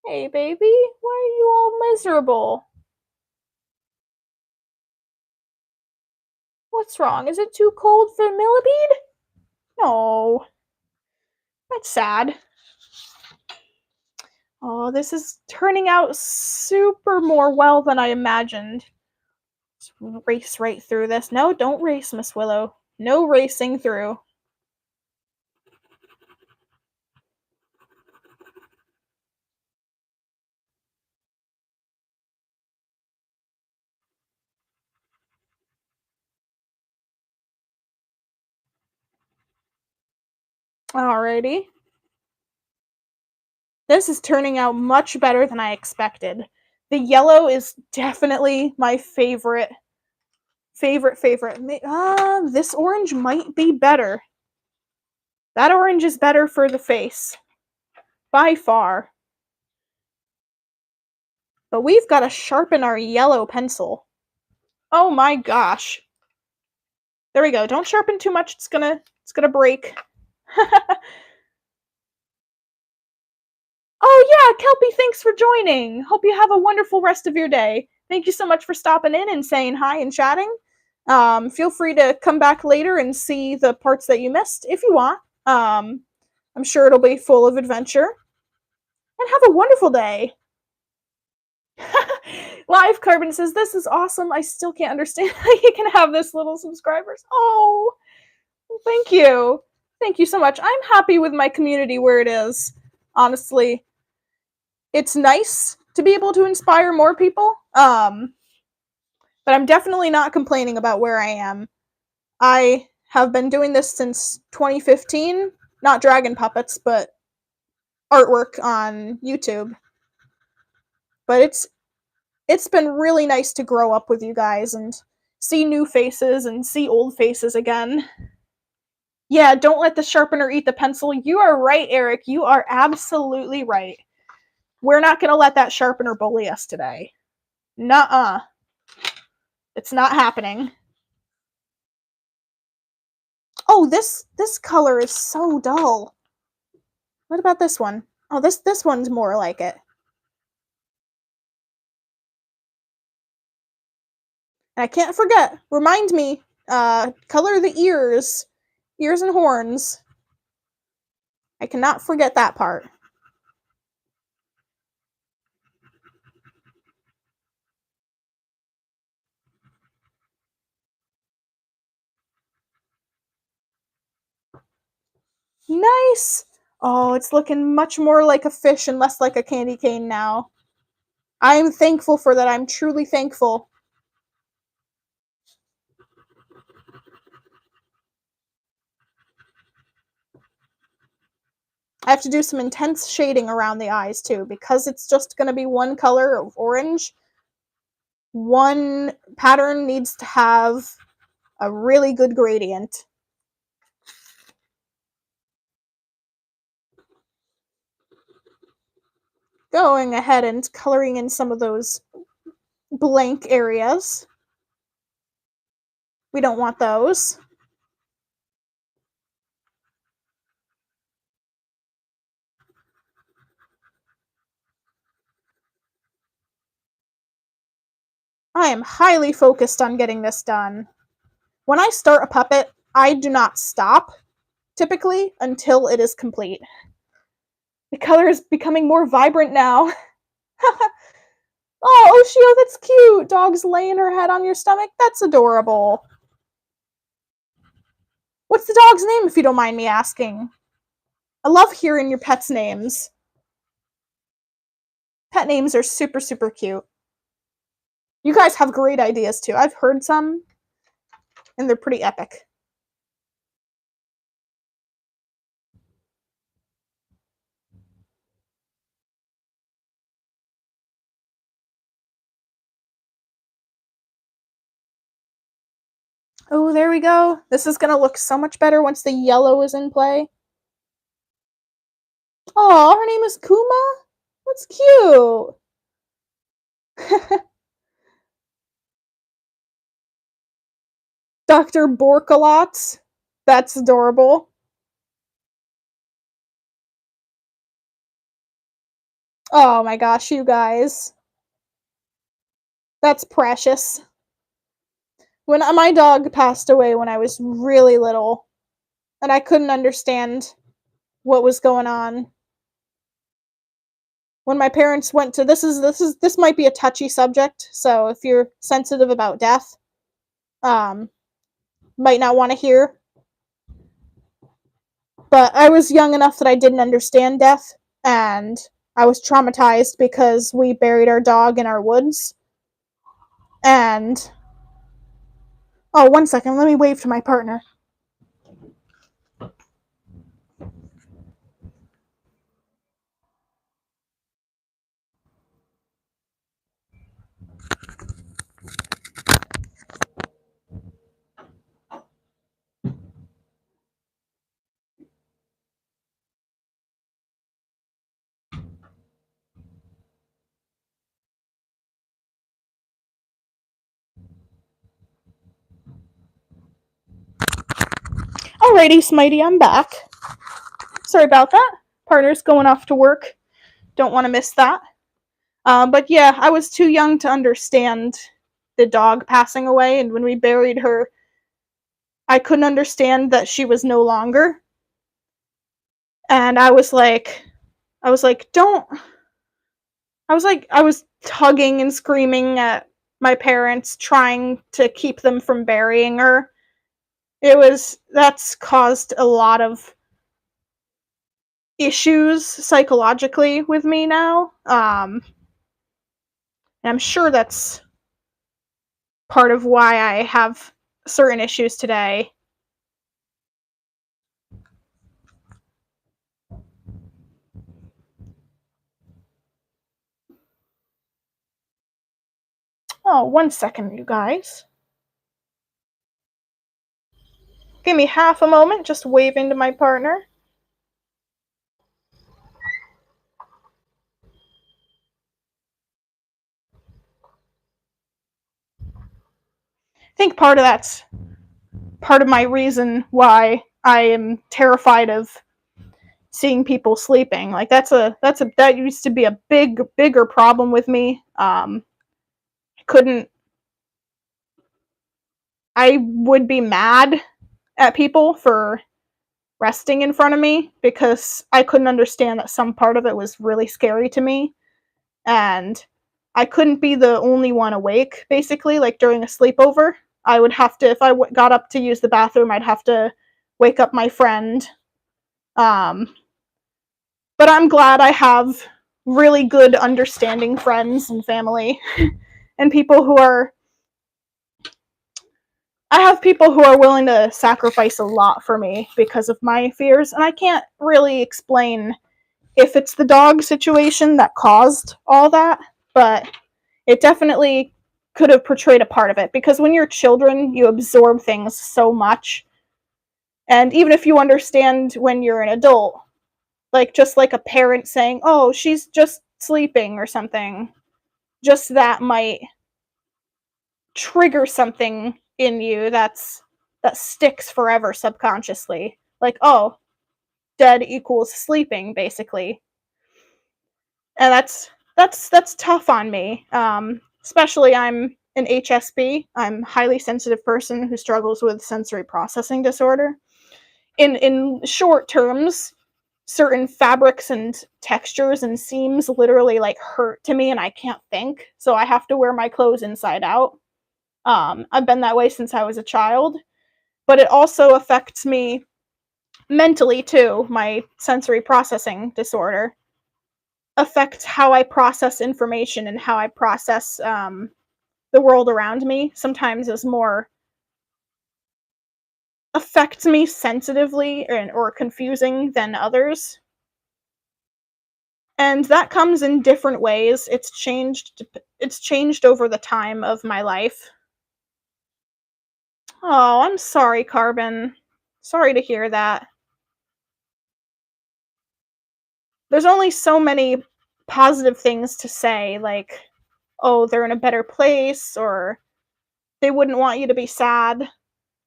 Hey, baby, why are you all miserable? What's wrong? Is it too cold for millipede? No. That's sad. Oh, this is turning out super more well than I imagined. Just race right through this. No, don't race, Miss Willow. No racing through. Alrighty. This is turning out much better than I expected. The yellow is definitely my favorite. This orange might be better. That orange is better for the face. By far. But we've got to sharpen our yellow pencil. Oh my gosh. There we go. Don't sharpen too much. It's gonna break. Oh yeah, Kelpie, thanks for joining. Hope you have a wonderful rest of your day. Thank you so much for stopping in and saying hi and chatting. Feel free to come back later and see the parts that you missed if you want. I'm sure it'll be full of adventure. and have a wonderful day. Live Carbon says, "This is awesome. I still can't understand how you can have this little subscribers." Oh, thank you. Thank you so much. I'm happy with my community where it is. Honestly, it's nice to be able to inspire more people. But I'm definitely not complaining about where I am. I have been doing this since 2015, not dragon puppets, but artwork on YouTube. But it's been really nice to grow up with you guys and see new faces and see old faces again. Yeah, don't let the sharpener eat the pencil. You are right, Eric. You are absolutely right. We're not going to let that sharpener bully us today. Nuh-uh. It's not happening. Oh, this color is so dull. What about this one? Oh, this one's more like it. And I can't forget. Remind me. Color the ears. Ears and horns. I cannot forget that part. Nice! Oh, it's looking much more like a fish and less like a candy cane now. I'm thankful for that. I'm truly thankful. I have to do some intense shading around the eyes too, because it's just going to be one color of orange. One pattern needs to have a really good gradient. Going ahead and coloring in some of those blank areas. We don't want those. I am highly focused on getting this done. When I start a puppet, I do not stop, typically, until it is complete. The color is becoming more vibrant now. Oh, Oshio, that's cute! Dog's laying her head on your stomach? That's adorable. What's the dog's name, if you don't mind me asking? I love hearing your pets' names. Pet names are super, super cute. You guys have great ideas, too. I've heard some, and they're pretty epic. Oh, there we go. This is gonna look so much better once the yellow is in play. Oh, her name is Kuma? That's cute. Dr. Borkalot. That's adorable. Oh my gosh, you guys. That's precious. When my dog passed away when I was really little, and I couldn't understand what was going on. When my parents went to this might be a touchy subject, so if you're sensitive about death, might not want to hear. But I was young enough that I didn't understand death, and I was traumatized because we buried our dog in our woods. And oh, 1 second, let me wave to my partner. Alrighty, Smitey, I'm back. Sorry about that. Partner's going off to work. Don't want to miss that. But yeah, I was too young to understand the dog passing away, and when we buried her, I couldn't understand that she was no longer. And I was like, I was like, "Don't." I was tugging and screaming at my parents, trying to keep them from burying her. That's caused a lot of issues psychologically with me now. And I'm sure that's part of why I have certain issues today. Oh, 1 second, you guys. Give me half a moment, just waving to my partner. I think that's part of my reason why I am terrified of seeing people sleeping. Like that used to be a bigger problem with me. I couldn't I would be mad at people for resting in front of me because I couldn't understand that some part of it was really scary to me, and I couldn't be the only one awake basically like during a sleepover. I would have to if got up to use the bathroom, I'd have to wake up my friend. Um but I'm glad I have really good understanding friends and family and people who are I have people who are willing to sacrifice a lot for me because of my fears, and I can't really explain if it's the dog situation that caused all that, but it definitely could have portrayed a part of it because when you're children, you absorb things so much. And even if you understand when you're an adult, like just like a parent saying, "Oh, she's just sleeping" or something, just that might trigger something in you that sticks forever subconsciously. Like, "Oh, dead equals sleeping," basically. And that's tough on me. Especially I'm an HSP. I'm a highly sensitive person who struggles with sensory processing disorder. In short terms, certain fabrics and textures and seams literally like hurt to me and I can't think. So I have to wear my clothes inside out. I've been that way since I was a child, but it also affects me mentally too. My sensory processing disorder affects how I process information and how I process the world around me. Sometimes is more affects me sensitively or confusing than others. And that comes in different ways. It's changed over the time of my life. Oh, I'm sorry, Carbon. Sorry to hear that. There's only so many positive things to say, like, oh, they're in a better place, or they wouldn't want you to be sad.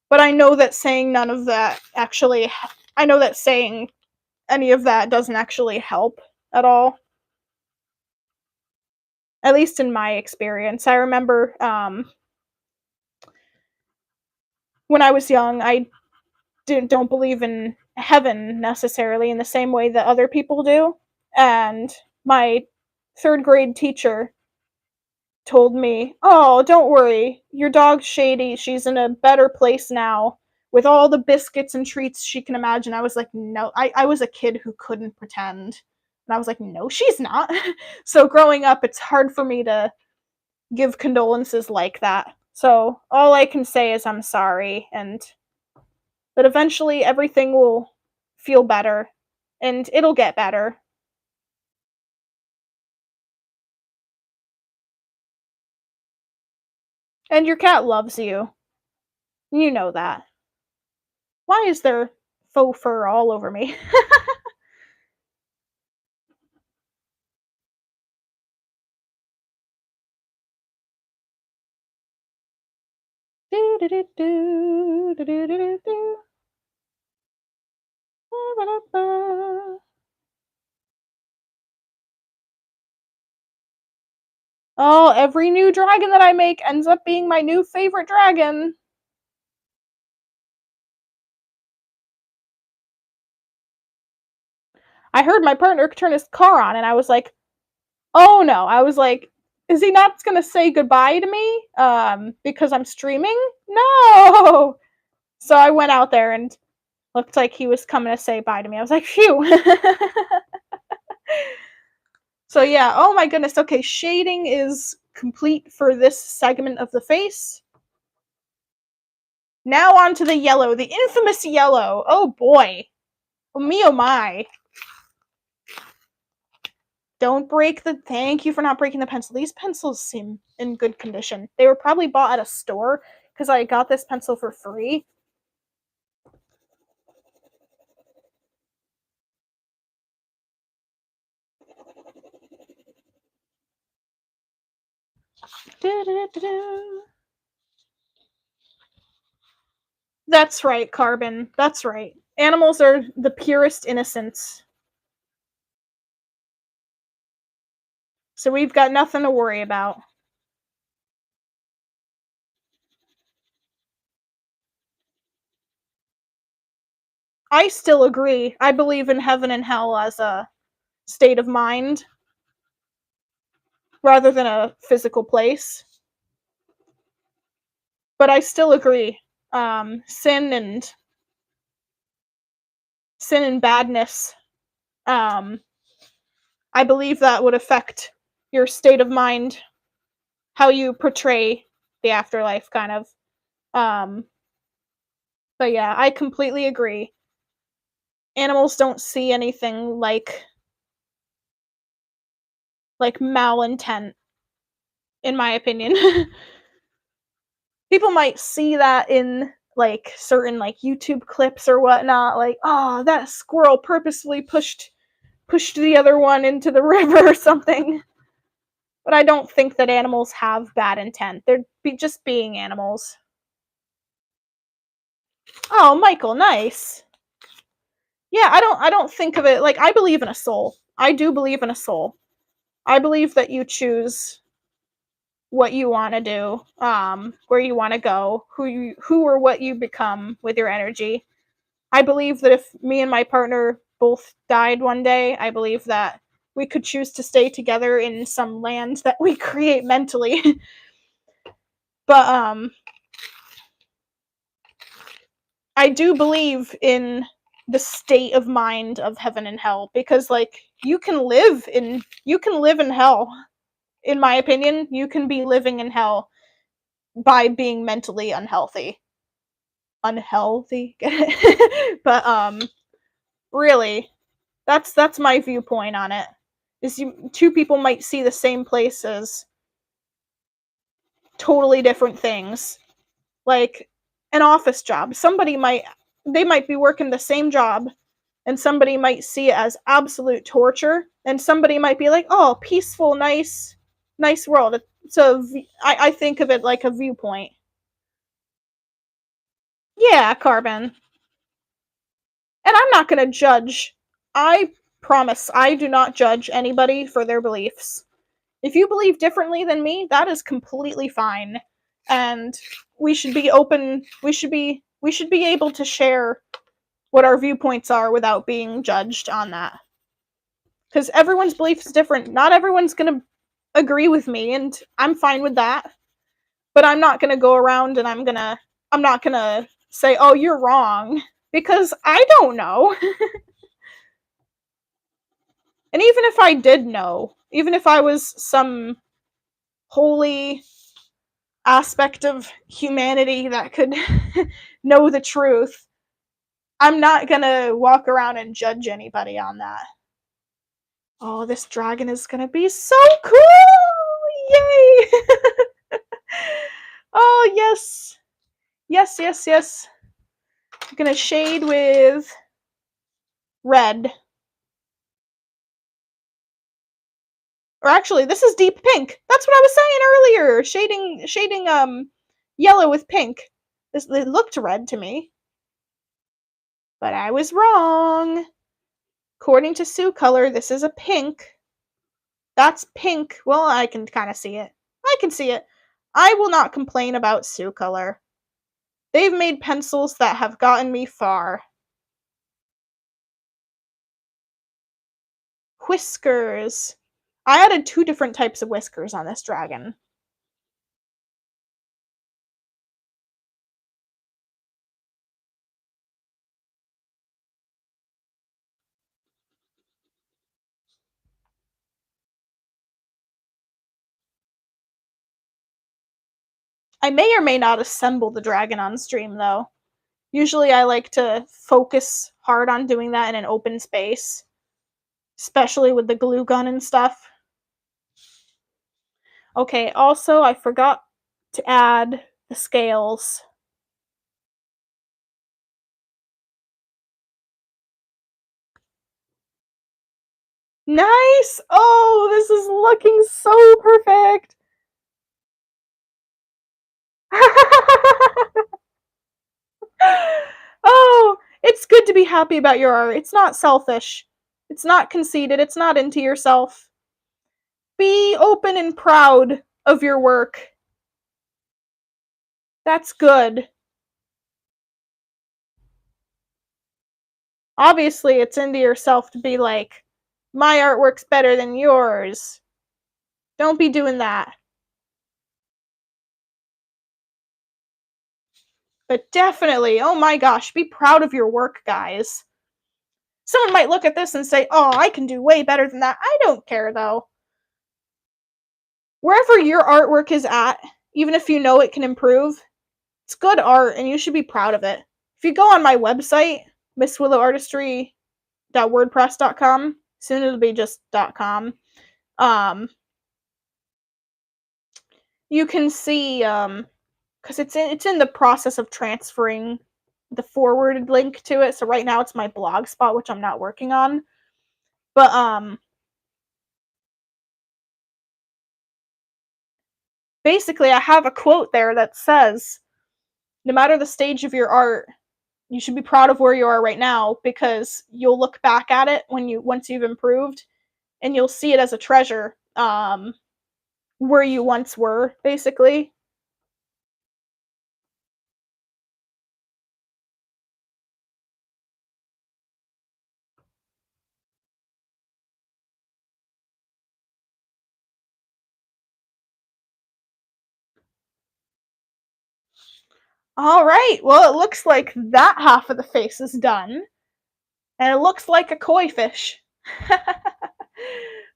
But I know that saying none of that actually, I know that saying any of that doesn't actually help at all. At least in my experience. I remember when I was young, I don't believe in heaven necessarily in the same way that other people do. And my third grade teacher told me, "Oh, don't worry. Your dog's Shady. She's in a better place now with all the biscuits and treats she can imagine." I was like, "No." I was a kid who couldn't pretend. And I was like, "No, she's not." So growing up, it's hard for me to give condolences like that. So all I can say is I'm sorry and but eventually everything will feel better and it'll get better. And your cat loves you. You know that. Why is there faux fur all over me? Do, do, do, do, do, do, do, do, do. Ba, ba, da, ba. Oh, every new dragon that I make ends up being my new favorite dragon. I heard my partner turn his car on, and I was like, "Oh, no." I was like, "Is he not gonna say goodbye to me, because I'm streaming? No!" So I went out there and looked like he was coming to say bye to me. I was like, "Phew." So yeah, oh my goodness, okay, shading is complete for this segment of the face. Now on to the yellow, the infamous yellow. Oh boy. Oh me oh my. Don't break the thank you for not breaking the pencil. These pencils seem in good condition. They were probably bought at a store because I got this pencil for free. That's right, Carbon. That's right. Animals are the purest innocence. So we've got nothing to worry about. I still agree. I believe in heaven and hell as a state of mind rather than a physical place. But I still agree. Sin and badness. Um, I believe that would affect your state of mind, how you portray the afterlife, kind of. Um, but yeah, I completely agree. Animals don't see anything like malintent, in my opinion. People might see that in like certain like YouTube clips or whatnot, like, oh, that squirrel purposefully pushed the other one into the river or something. But I don't think that animals have bad intent. They're just being animals. Oh, Michael, nice. Yeah, I don't think of it like I believe in a soul. I do believe in a soul. I believe that you choose what you want to do, where you want to go, who or what you become with your energy. I believe that if me and my partner both died one day, I believe that we could choose to stay together in some land that we create mentally. But I do believe in the state of mind of heaven and hell because like you can live in hell. In my opinion, you can be living in hell by being mentally unhealthy. Unhealthy. But really, that's my viewpoint on it. Is you two people might see the same place as totally different things. Like an office job. They might be working the same job and somebody might see it as absolute torture and somebody might be like, "Oh, peaceful, nice world." So I think of it like a viewpoint. Yeah, Carbon. And I'm not going to judge. I promise I do not judge anybody for their beliefs. If you believe differently than me, that is completely fine. And we should be open, we should be able to share what our viewpoints are without being judged on that. Cuz everyone's belief is different. Not everyone's going to agree with me and I'm fine with that. But I'm not going to go around and I'm not going to say, "Oh, you're wrong," because I don't know. And even if I did know, even if I was some holy aspect of humanity that could know the truth, I'm not gonna walk around and judge anybody on that. Oh, this dragon is gonna be so cool! Yay! Oh, yes. Yes, yes, yes. I'm gonna shade with red. Or actually, this is deep pink. That's what I was saying earlier. Shading yellow with pink. It looked red to me. But I was wrong. According to Sue Color, this is a pink. That's pink. Well, I can kind of see it. I can see it. I will not complain about Sue Color. They've made pencils that have gotten me far. whiskers. I added 2 different types of whiskers on this dragon. I may or may not assemble the dragon on stream, though. Usually I like to focus hard on doing that in an open space, especially with the glue gun and stuff. Okay, also, I forgot to add the scales. Nice! Oh, this is looking so perfect! Oh, it's good to be happy about your art. It's not selfish. It's not conceited. It's not into yourself. Be open and proud of your work. That's good. Obviously, it's into yourself to be like, my artwork's better than yours. Don't be doing that. But definitely, oh my gosh, be proud of your work, guys. Someone might look at this and say, oh, I can do way better than that. I don't care, though. Wherever your artwork is at, even if you know it can improve, it's good art and you should be proud of it. If you go on my website, misswillowartistry.wordpress.com, soon it'll be just .com, you can see, because it's in the process of transferring the forwarded link to it. So right now it's my blog spot, which I'm not working on. But basically I have a quote there that says, no matter the stage of your art, you should be proud of where you are right now, because you'll look back at it once you've improved, and you'll see it as a treasure, where you once were, basically. All right, well, it looks like that half of the face is done, and it looks like a koi fish.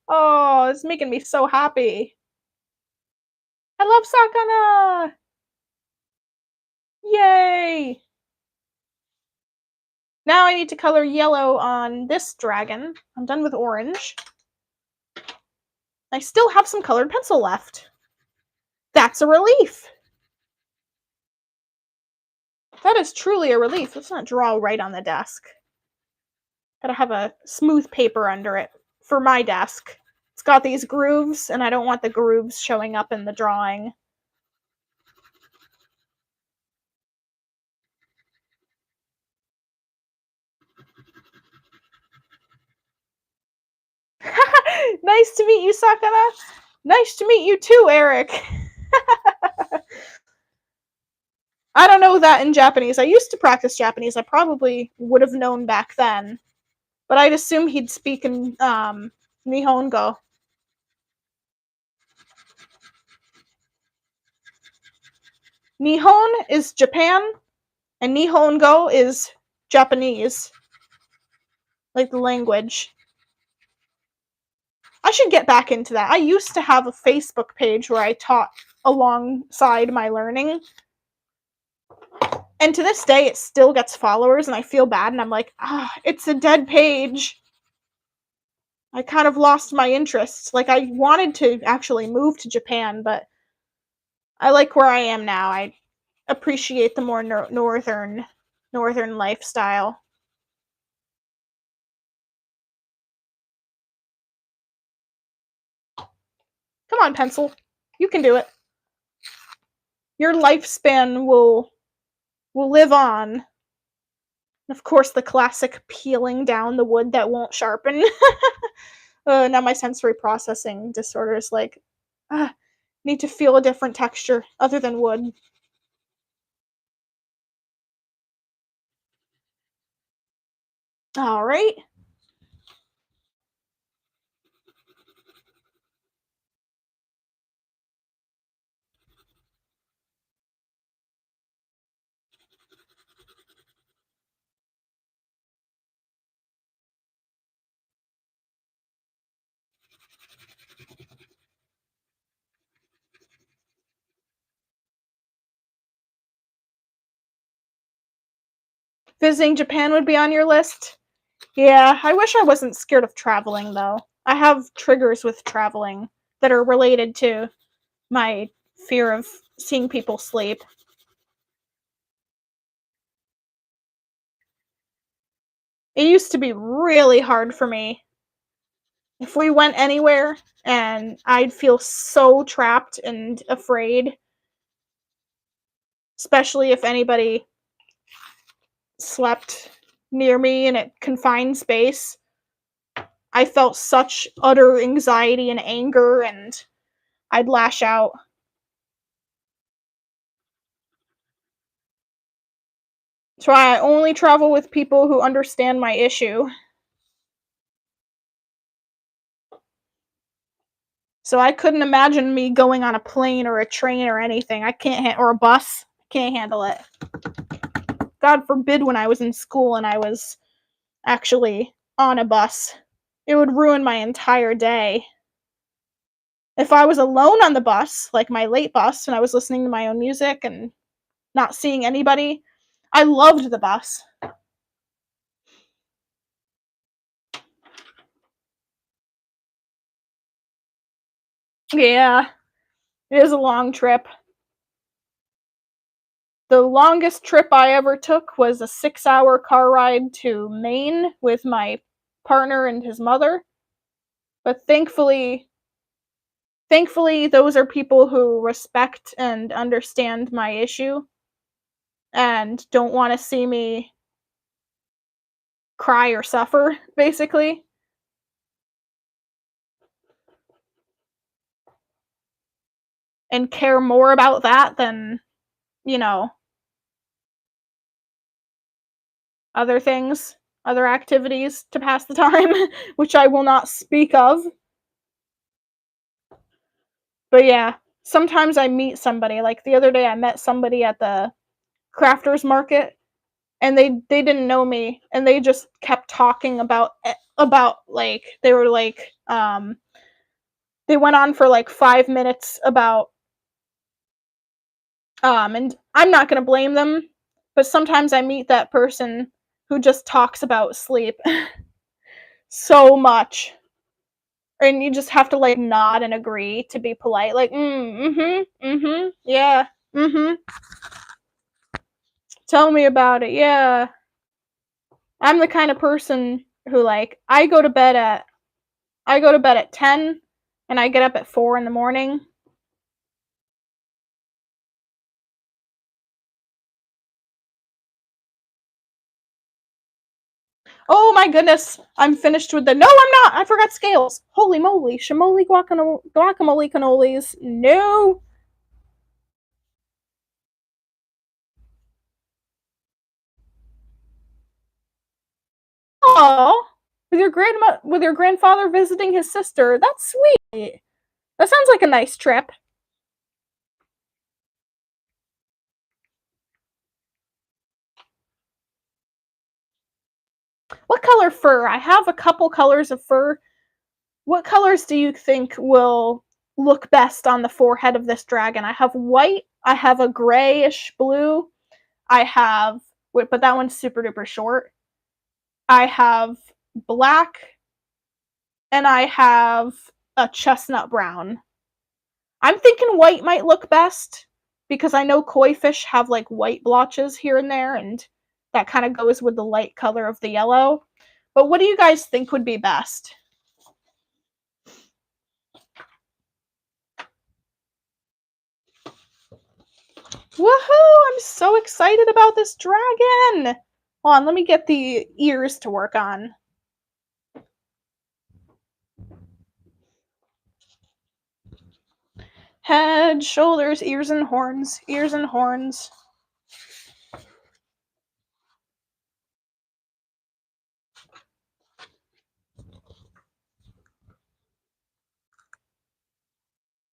Oh, it's making me so happy. I love Sakana! Yay! Now I need to color yellow on this dragon. I'm done with orange. I still have some colored pencil left. That's a relief. That is truly a relief. Let's not draw right on the desk. Gotta have a smooth paper under it for my desk. It's got these grooves, and I don't want the grooves showing up in the drawing. Nice to meet you, Sakana. Nice to meet you too, Eric. I don't know that in Japanese. I used to practice Japanese. I probably would have known back then. But I'd assume he'd speak in Nihongo. Nihon is Japan, and Nihongo is Japanese. Like the language. I should get back into that. I used to have a Facebook page where I taught alongside my learning. And to this day, it still gets followers, and I feel bad, and I'm like, it's a dead page. I kind of lost my interest. Like, I wanted to actually move to Japan, but I like where I am now. I appreciate the more northern lifestyle. Come on, pencil. You can do it. Your lifespan will live on. Of course, the classic peeling down the wood that won't sharpen. Now my sensory processing disorder is like, need to feel a different texture other than wood. All right. Visiting Japan would be on your list? Yeah, I wish I wasn't scared of traveling, though. I have triggers with traveling that are related to my fear of seeing people sleep. It used to be really hard for me. If we went anywhere and I'd feel so trapped and afraid, especially if anybody slept near me in a confined space. I felt such utter anxiety and anger, and I'd lash out. So I only travel with people who understand my issue. So I couldn't imagine me going on a plane or a train or anything. I can't or a bus. Can't handle it. God forbid when I was in school and I was actually on a bus. It would ruin my entire day. If I was alone on the bus, like my late bus, and I was listening to my own music and not seeing anybody, I loved the bus. Yeah, it is a long trip. The longest trip I ever took was a 6-hour car ride to Maine with my partner and his mother. But thankfully, those are people who respect and understand my issue and don't want to see me cry or suffer, basically, and care more about that than, you know, other things, other activities to pass the time, which I will not speak of. But yeah, sometimes I meet somebody. Like the other day, I met somebody at the crafters market, and they didn't know me, and they just kept talking about like they were like they went on for like 5 minutes about and I'm not gonna blame them, but sometimes I meet that person who just talks about sleep so much. And you just have to like nod and agree to be polite, like, yeah, mm-hmm. Tell me about it, yeah. I'm the kind of person who like I go to bed at 10 and I get up at 4 in the morning. Oh my goodness, I'm finished with the no, I'm not. I forgot scales. Holy moly, shimoli guacamole cannolis. No. Oh, with your grandfather visiting his sister. That's sweet. That sounds like a nice trip. What color fur? I have a couple colors of fur. What colors do you think will look best on the forehead of this dragon? I have white, I have a grayish blue, I have but that one's super duper short. I have black, and I have a chestnut brown. I'm thinking white might look best because I know koi fish have like white blotches here and there, and that kind of goes with the light color of the yellow. But what do you guys think would be best? Woohoo! I'm so excited about this dragon! Hold on, let me get the ears to work on. Head, shoulders, ears and horns, ears and horns.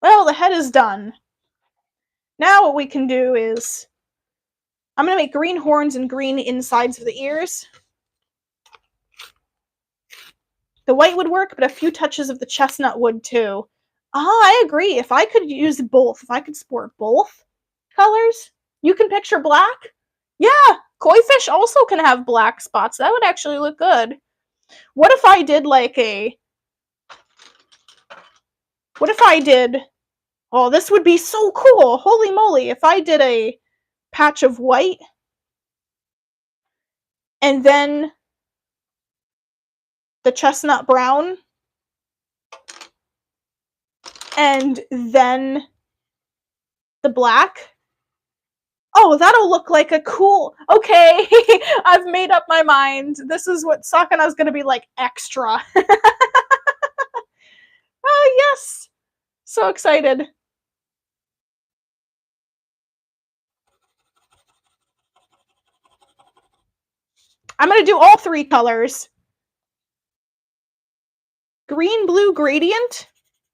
Well, the head is done. Now what we can do is I'm going to make green horns and green insides of the ears. The white would work, but a few touches of the chestnut would too. I agree. If I could use both, if I could sport both colors, you can picture black? Yeah, Koi fish also can have black spots. That would actually look good. What if I did like a... What if I did... Oh, this would be so cool! Holy moly! If I did a patch of white, and then the chestnut brown, and then the black. Oh, that'll look like a cool... Okay, I've made up my mind. This is what Sakana's gonna be like extra. Oh, yes! So excited. I'm gonna do all 3 colors. Green, blue, gradient?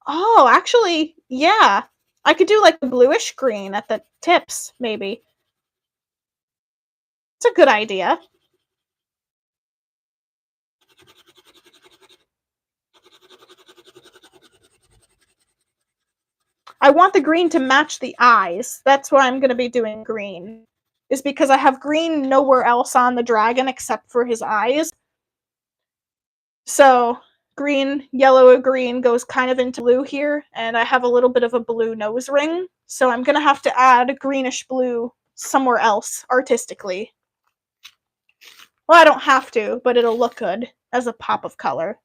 Oh, actually, yeah. I could do like a bluish green at the tips, maybe. It's a good idea. I want the green to match the eyes. That's why I'm going to be doing green. Is because I have green nowhere else on the dragon except for his eyes. So, green, yellow, green goes kind of into blue here, and I have a little bit of a blue nose ring. So I'm going to have to add greenish blue somewhere else, artistically. Well, I don't have to, but it'll look good as a pop of color.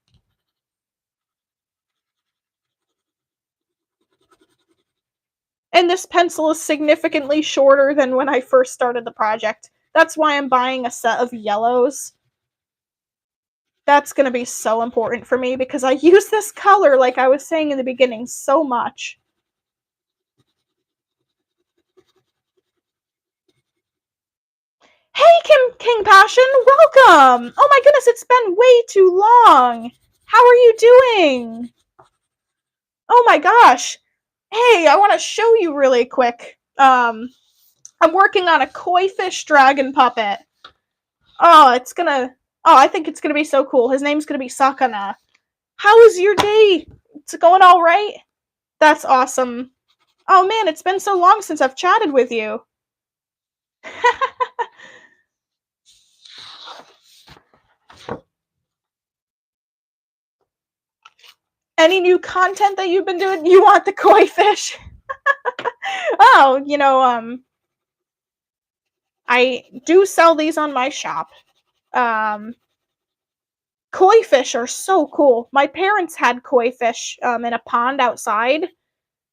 And this pencil is significantly shorter than when I first started the project. That's why I'm buying a set of yellows. That's going to be so important for me because I use this color, like I was saying in the beginning, so much. Hey, King Passion, welcome! Oh my goodness, it's been way too long. How are you doing? Oh my gosh. Hey, I want to show you really quick. I'm working on a koi fish dragon puppet. Oh, I think it's gonna be so cool. His name's gonna be Sakana. How is your day? It's going all right? That's awesome. Oh man, it's been so long since I've chatted with you. Any new content that you've been doing? You want the koi fish? Oh, I do sell these on my shop. Koi fish are so cool. My parents had koi fish in a pond outside,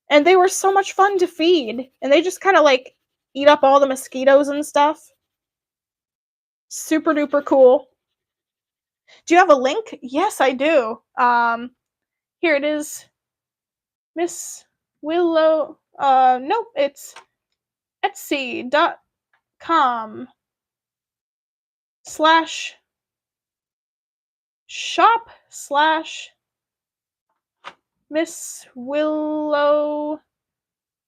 and they were so much fun to feed. And they just kind of like eat up all the mosquitoes and stuff. Super duper cool. Do you have a link? Yes, I do. Here it is. Miss Willow. Nope, it's etsy.com/shop/Miss Willow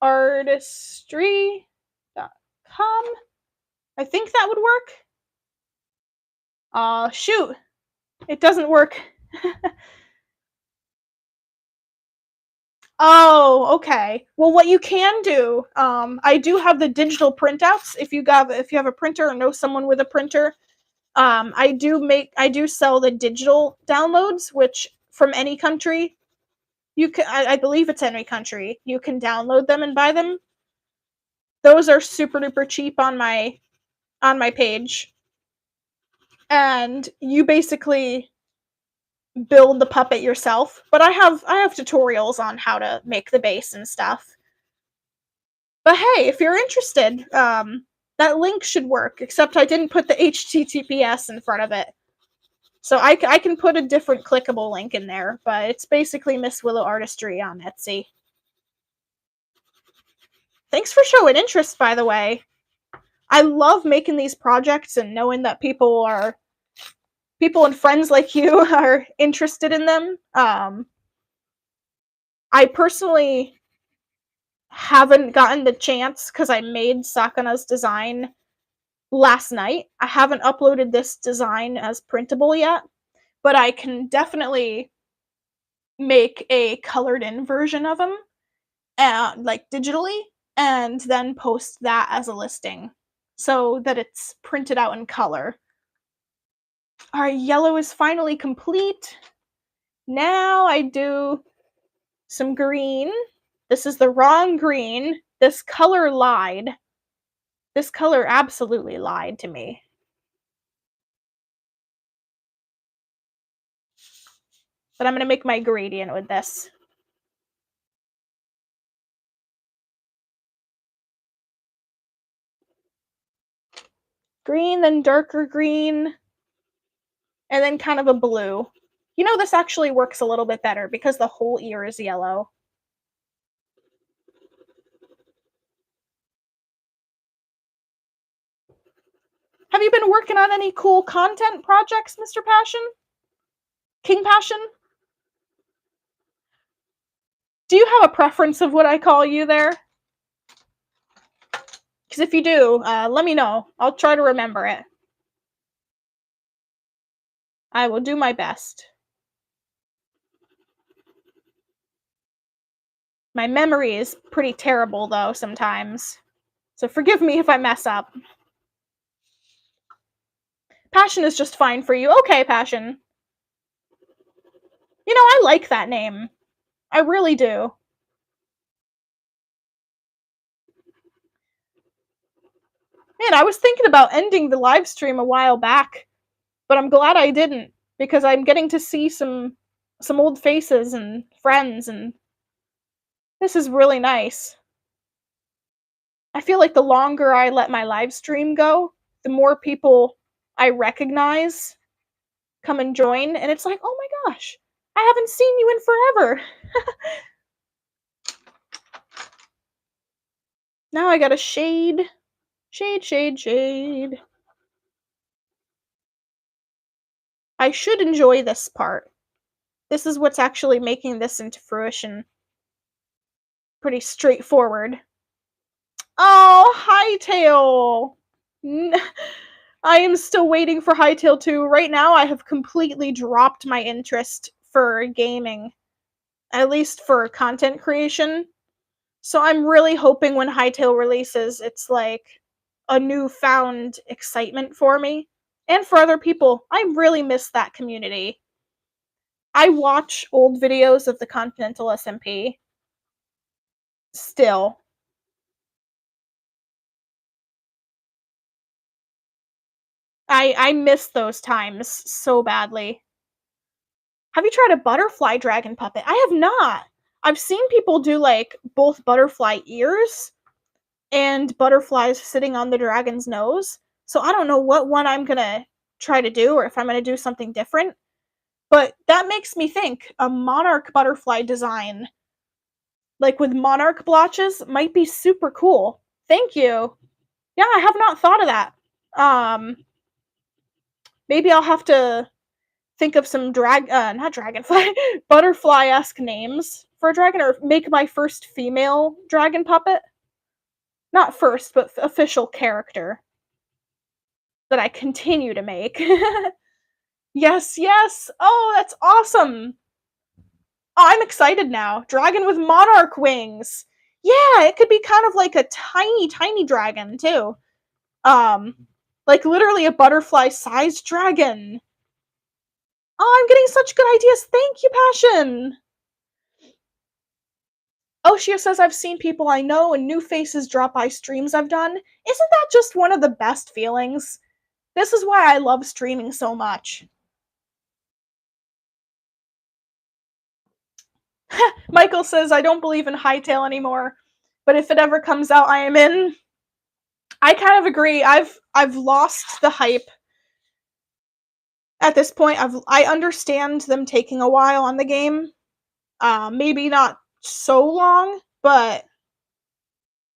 Artistry.com. I think that would work. Shoot. It doesn't work. Oh, okay. Well, what you can do, I do have the digital printouts. If you have a printer or know someone with a printer, I do sell the digital downloads, which from any country, you can. I believe it's any country. You can download them and buy them. Those are super duper cheap on my page, and you basically build the puppet yourself. But I have tutorials on how to make the base and stuff. But hey, if you're interested, that link should work, except I didn't put the HTTPS in front of it. So I can put a different clickable link in there, but it's basically Miss Willow Artistry on Etsy. Thanks for showing interest, by the way. I love making these projects and knowing that people and friends like you are interested in them. I personally haven't gotten the chance because I made Sakana's design last night. I haven't uploaded this design as printable yet, but I can definitely make a colored in version of him, like digitally, and then post that as a listing. so that it's printed out in color. Alright, yellow is finally complete. Now I do some green. This is the wrong green. This color lied. This color absolutely lied to me. But I'm gonna make my gradient with this. Green, then darker green, and then kind of a blue. You know, this actually works a little bit better because the whole ear is yellow. Have you been working on any cool content projects, Mr. Passion? King Passion? Do you have a preference of what I call you there? Because if you do, let me know. I'll try to remember it. I will do my best. My memory is pretty terrible, though, sometimes. So forgive me if I mess up. Passion is just fine for you. Okay, Passion. You know, I like that name. I really do. Man, I was thinking about ending the live stream a while back, but I'm glad I didn't, because I'm getting to see some old faces and friends, and this is really nice. I feel like the longer I let my live stream go, the more people I recognize come and join, and it's like, oh my gosh, I haven't seen you in forever. Now I gotta shade. Shade, shade, shade. I should enjoy this part. This is what's actually making this into fruition. Pretty straightforward. Oh, Hightail! I am still waiting for Hightail 2. Right now, I have completely dropped my interest for gaming, at least for content creation. So I'm really hoping when Hightail releases, it's like a newfound excitement for me and for other people. I really miss that community. I watch old videos of the Continental SMP still. I miss those times so badly. Have you tried a butterfly dragon puppet? I have not. I've seen people do like both butterfly ears and butterflies sitting on the dragon's nose. So I don't know what one I'm gonna try to do or if I'm gonna do something different. But that makes me think a monarch butterfly design, like with monarch blotches, might be super cool. Thank you. Yeah, I have not thought of that. Um, Maybe I'll have to think of some not dragonfly, butterfly-esque names for a dragon, or make my first female dragon puppet. Not first, but official character that I continue to make. Yes, yes. Oh, that's awesome. Oh, I'm excited now. Dragon with monarch wings. Yeah, it could be kind of like a tiny, tiny dragon too. Um, like literally a butterfly-sized dragon. Oh, I'm getting such good ideas. Thank you, Passion. Oshio says I've seen people I know and new faces drop by streams I've done. Isn't that just one of the best feelings? This is why I love streaming so much. Michael says I don't believe in Hightail anymore, but if it ever comes out, I am in. I kind of agree. I've lost the hype at this point. I understand them taking a while on the game. Maybe not so long, but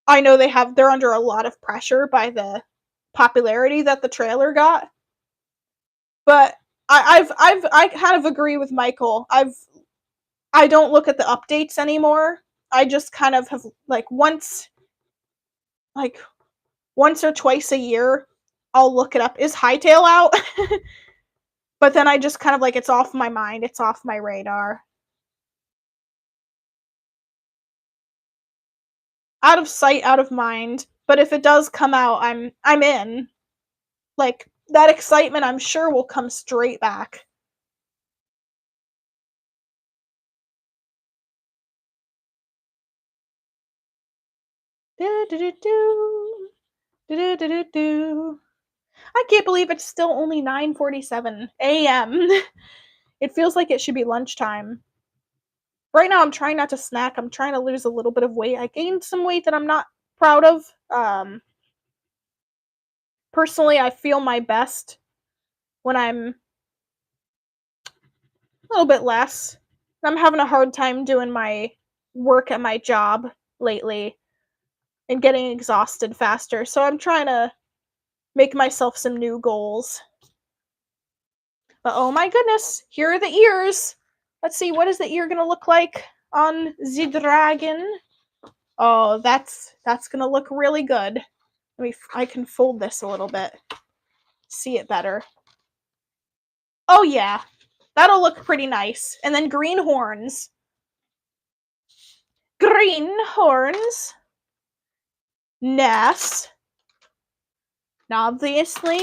I know they're under a lot of pressure by the popularity that the trailer got. But I kind of agree with Michael. I don't look at the updates anymore. I just kind of have like once or twice a year I'll look it up. Is Hightail out? But then I just kind of like, it's off my mind. It's off my radar. Out of sight, out of mind. But if it does come out, I'm in. Like, that excitement, I'm sure, will come straight back. Do, do, do, do. Do, do, do, do, do. I can't believe it's still only 9:47 AM. It feels like it should be lunchtime. Right now, I'm trying not to snack. I'm trying to lose a little bit of weight. I gained some weight that I'm not proud of. Personally, I feel my best when I'm a little bit less. I'm having a hard time doing my work at my job lately and getting exhausted faster. So I'm trying to make myself some new goals. But oh my goodness, here are the ears. Let's see, what is the ear gonna look like on the dragon? Oh, that's gonna look really good. I can fold this a little bit. See it better. Oh yeah, that'll look pretty nice. And then green horns. Green horns. Ness. Obviously.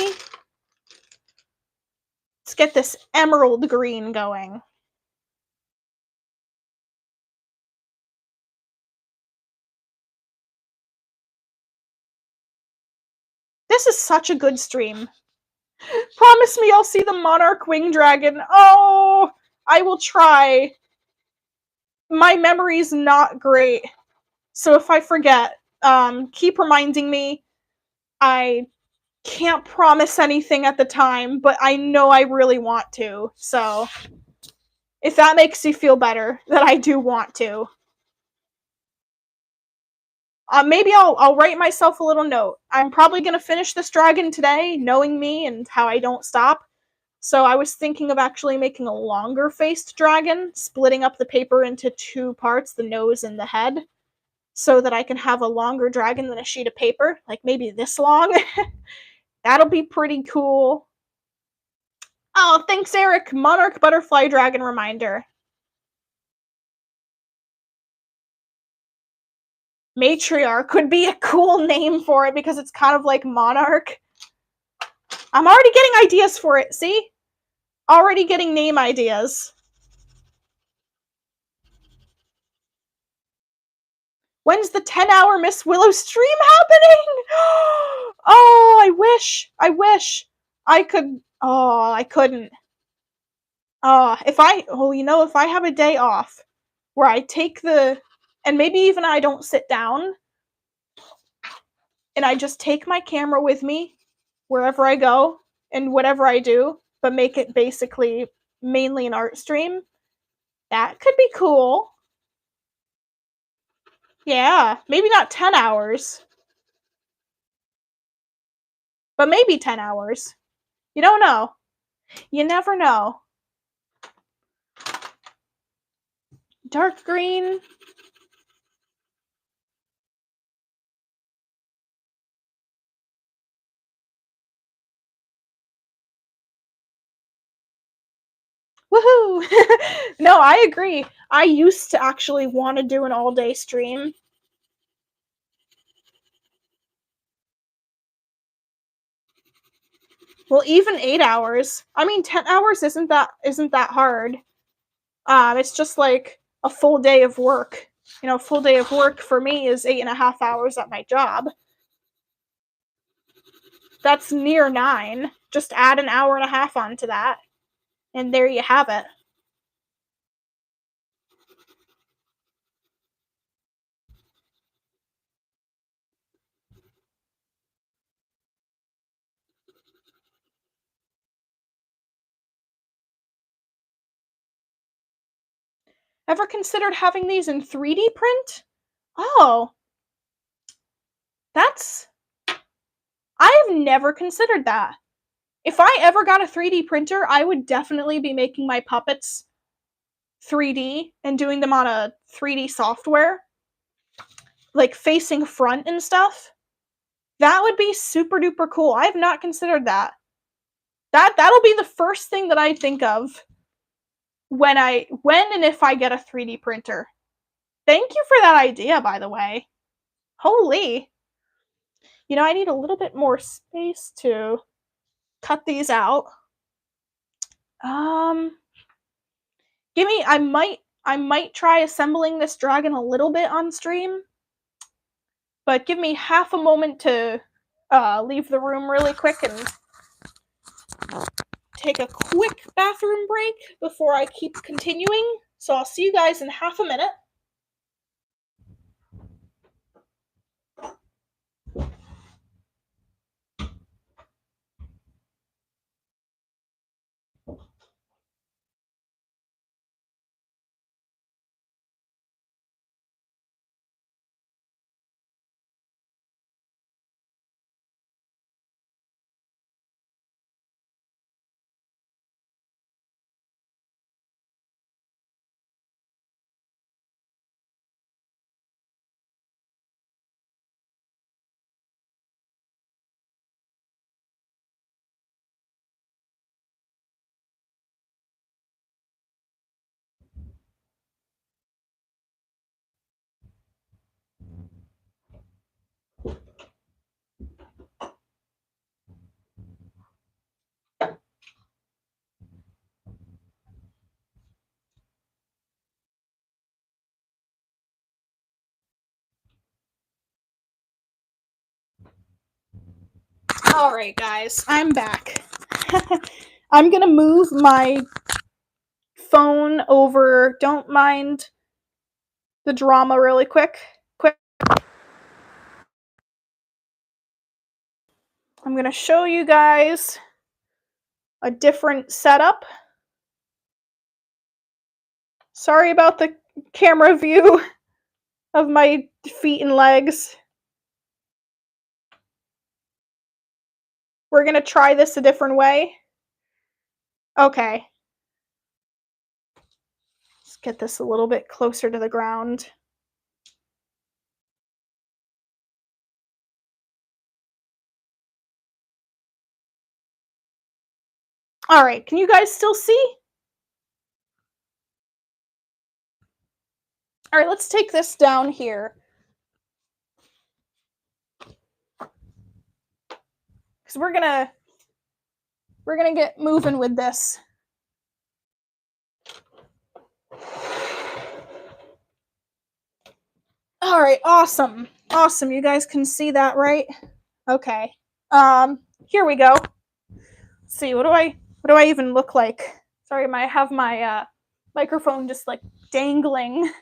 Let's get this emerald green going. This is such a good stream. Promise me I'll see the monarch wing dragon. Oh, I will try. My memory's not great. So if I forget, keep reminding me. I can't promise anything at the time, but I know I really want to. So if that makes you feel better, that I do want to. Maybe I'll write myself a little note. I'm probably gonna finish this dragon today, knowing me and how I don't stop. So I was thinking of actually making a longer faced dragon, splitting up the paper into two parts, the nose and the head, so that I can have a longer dragon than a sheet of paper, like maybe this long. That'll be pretty cool. Oh, thanks, Eric. Monarch Butterfly Dragon reminder. Matriarch could be a cool name for it because it's kind of like Monarch. I'm already getting ideas for it, see? Already getting name ideas. When's the 10-hour Miss Willow stream happening? Oh, I wish I could. Oh, I couldn't. If I have a day off where I take and maybe even I don't sit down and I just take my camera with me wherever I go and whatever I do, but make it basically mainly an art stream, that could be cool. Yeah, maybe not 10 hours, but maybe 10 hours. You don't know. You never know. Dark green. Woohoo! No, I agree. I used to actually want to do an all-day stream. Well, even 8 hours. I mean, 10 hours isn't that hard. It's just like a full day of work. You know, a full day of work for me is 8.5 hours at my job. That's near 9. Just add an hour and a half onto that, and there you have it. Ever considered having these in 3D print? Oh, that's. I've never considered that. If I ever got a 3D printer, I would definitely be making my puppets 3D and doing them on a 3D software, like facing front and stuff. That would be super duper cool. I have not considered that. That'll be the first thing that I think of when and if I get a 3D printer. Thank you for that idea, by the way. Holy. You know, I need a little bit more space to cut these out. Give me I might try assembling this dragon a little bit on stream, but give me half a moment to leave the room really quick and take a quick bathroom break before I keep continuing. So I'll see you guys in half a minute. Alright guys, I'm back. I'm gonna move my phone over. Don't mind the drama really quick. I'm gonna show you guys a different setup. Sorry about the camera view of my feet and legs. We're gonna try this a different way. Okay. Let's get this a little bit closer to the ground. Alright, can you guys still see? Alright, let's take this down here. Because we're gonna get moving with this. Alright, awesome. Awesome. You guys can see that, right? Okay. Here we go. Let's see, what do I even look like? Sorry, I have my microphone just like dangling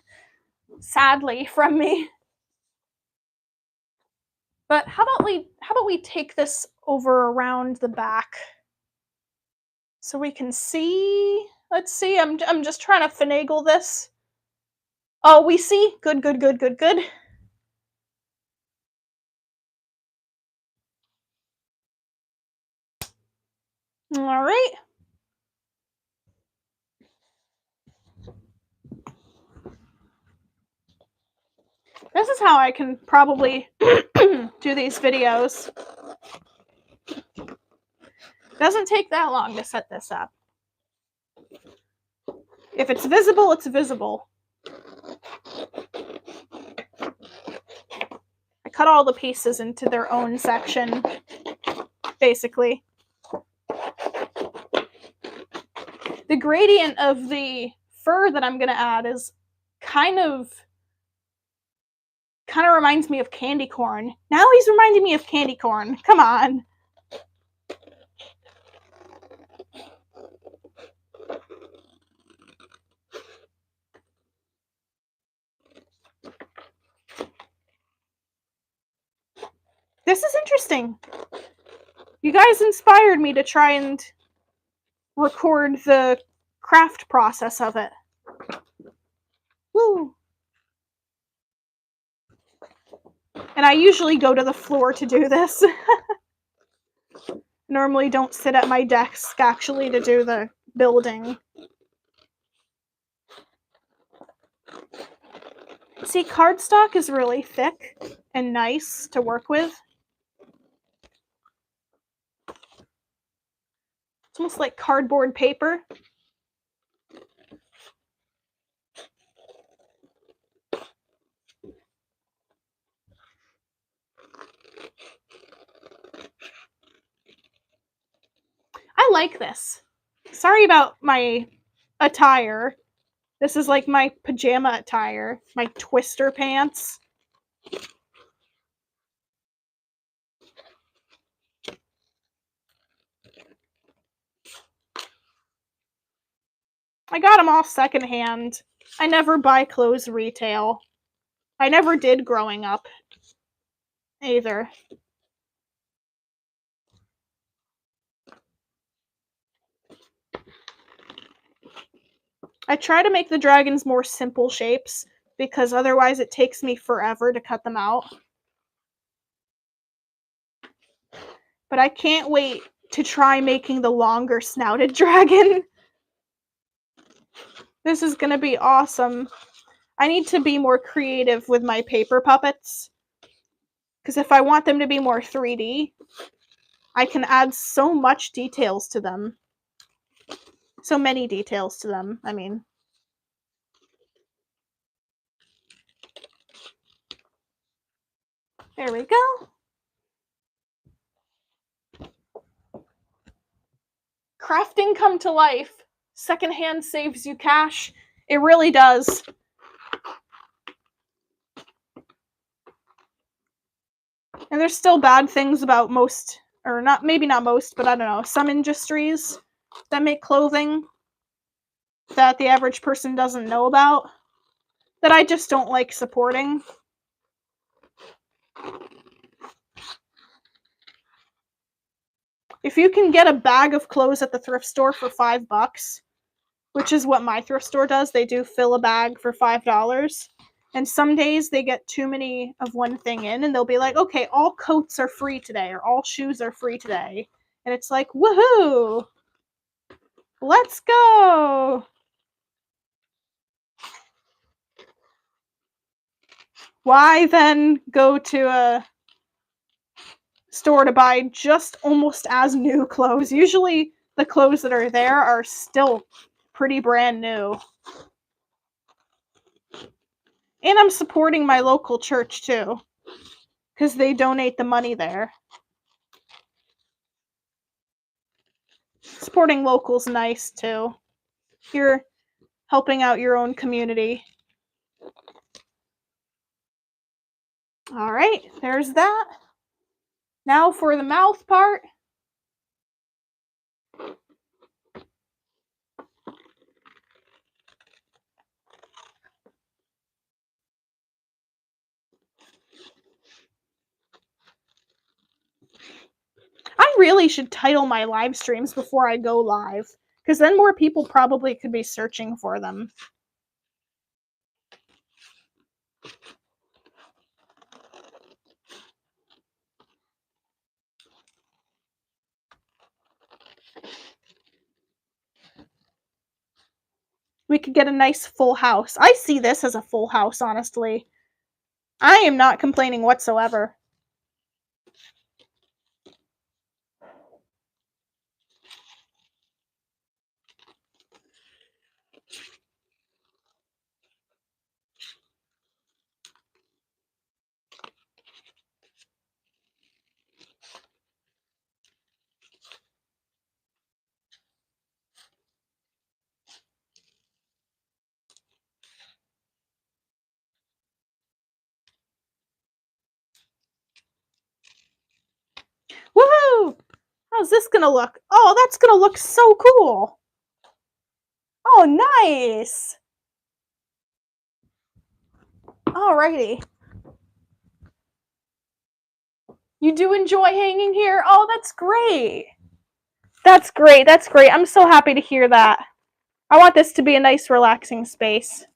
sadly from me. But how about we take this over around the back so we can see. Let's see. I'm just trying to finagle this. Oh, we see. Good. All right. This is how I can probably do these videos. Doesn't take that long to set this up. If it's visible, it's visible. I cut all the pieces into their own section, basically. The gradient of the fur that I'm going to add is kind of reminds me of candy corn. Now he's reminding me of candy corn. Come on. This is interesting. You guys inspired me to try and record the craft process of it. Woo! And I usually go to the floor to do this. Normally don't sit at my desk actually to do the building. See, cardstock is really thick and nice to work with. It's almost like cardboard paper. like this. Sorry about my attire. This is like my pajama attire, my twister pants. I got them all secondhand. I never buy clothes retail. I never did growing up either. I try to make the dragons more simple shapes because otherwise it takes me forever to cut them out. But I can't wait to try making the longer snouted dragon. This is gonna be awesome. I need to be more creative with my paper puppets. Because if I want them to be more 3D, I can add so much details to them. So many details to them, I mean. There we go. Crafting come to life. Secondhand saves you cash. It really does. And there's still bad things about most, or not, maybe not most, but I don't know, some industries that make clothing that the average person doesn't know about, that I just don't like supporting. If you can get a bag of clothes at the thrift store for $5, which is what my thrift store does, they do fill a bag for $5. And some days they get too many of one thing in and they'll be like, okay, all coats are free today or all shoes are free today. And it's like, woohoo! Let's go! Why then go to a store to buy just almost as new clothes? Usually the clothes that are there are still pretty brand new. And I'm supporting my local church too, because they donate the money there. Supporting local's nice too. You're helping out your own community. All right, there's that. Now for the mouth part. I really should title my live streams before I go live, because then more people probably could be searching for them. We could get a nice full house. I see this as a full house, honestly. I am not complaining whatsoever. Woohoo! How's this gonna look? Oh, that's gonna look so cool. Oh, nice. Alrighty. You do enjoy hanging here? Oh, that's great. That's great. That's great. I'm so happy to hear that. I want this to be a nice, relaxing space.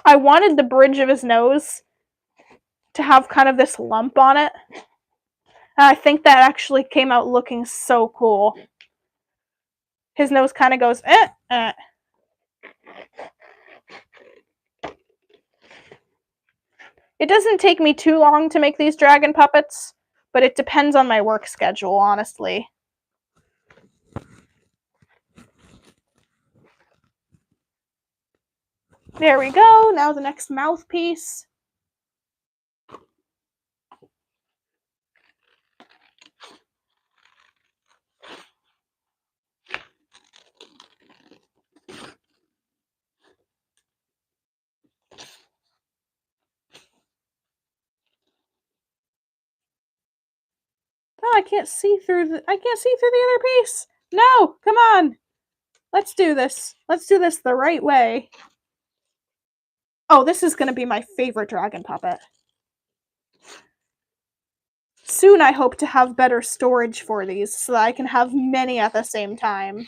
I wanted the bridge of his nose to have kind of this lump on it. I think that actually came out looking so cool. His nose kind of goes, eh, eh. It doesn't take me too long to make these dragon puppets, but it depends on my work schedule, honestly. There we go. Now the next mouthpiece. Oh, I can't see through the other piece. No, come on. Let's do this. Let's do this the right way. Oh, this is going to be my favorite dragon puppet. Soon I hope to have better storage for these so that I can have many at the same time.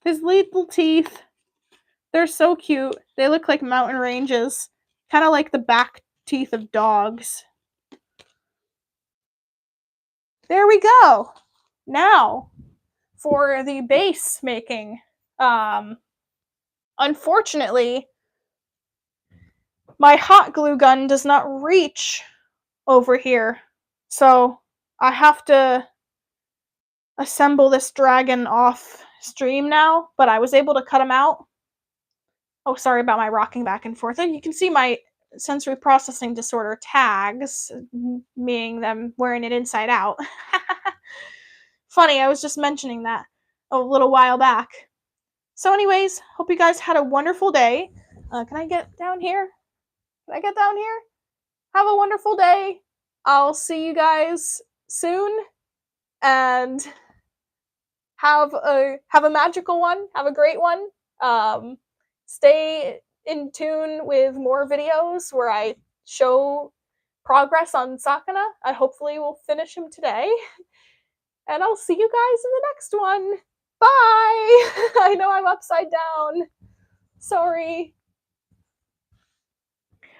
His little teeth, they're so cute. They look like mountain ranges, kind of like the back teeth of dogs. There we go. Now, for the base making. Unfortunately, my hot glue gun does not reach over here, so I have to assemble this dragon off stream now, but I was able to cut him out. Oh, sorry about my rocking back and forth. And you can see my sensory processing disorder tags, meaning them wearing it inside out. Funny, I was just mentioning that a little while back. So anyways, hope you guys had a wonderful day. Can I get down here? Can I get down here? Have a wonderful day. I'll see you guys soon, and have a magical one. Have a great one. Stay in tune with more videos where I show progress on Sakana. I hopefully will finish him today. And I'll see you guys in the next one. Bye! I know I'm upside down. Sorry.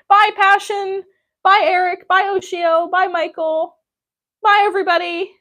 Bye, Passion. Bye, Eric. Bye, Oshio. Bye, Michael. Bye, everybody.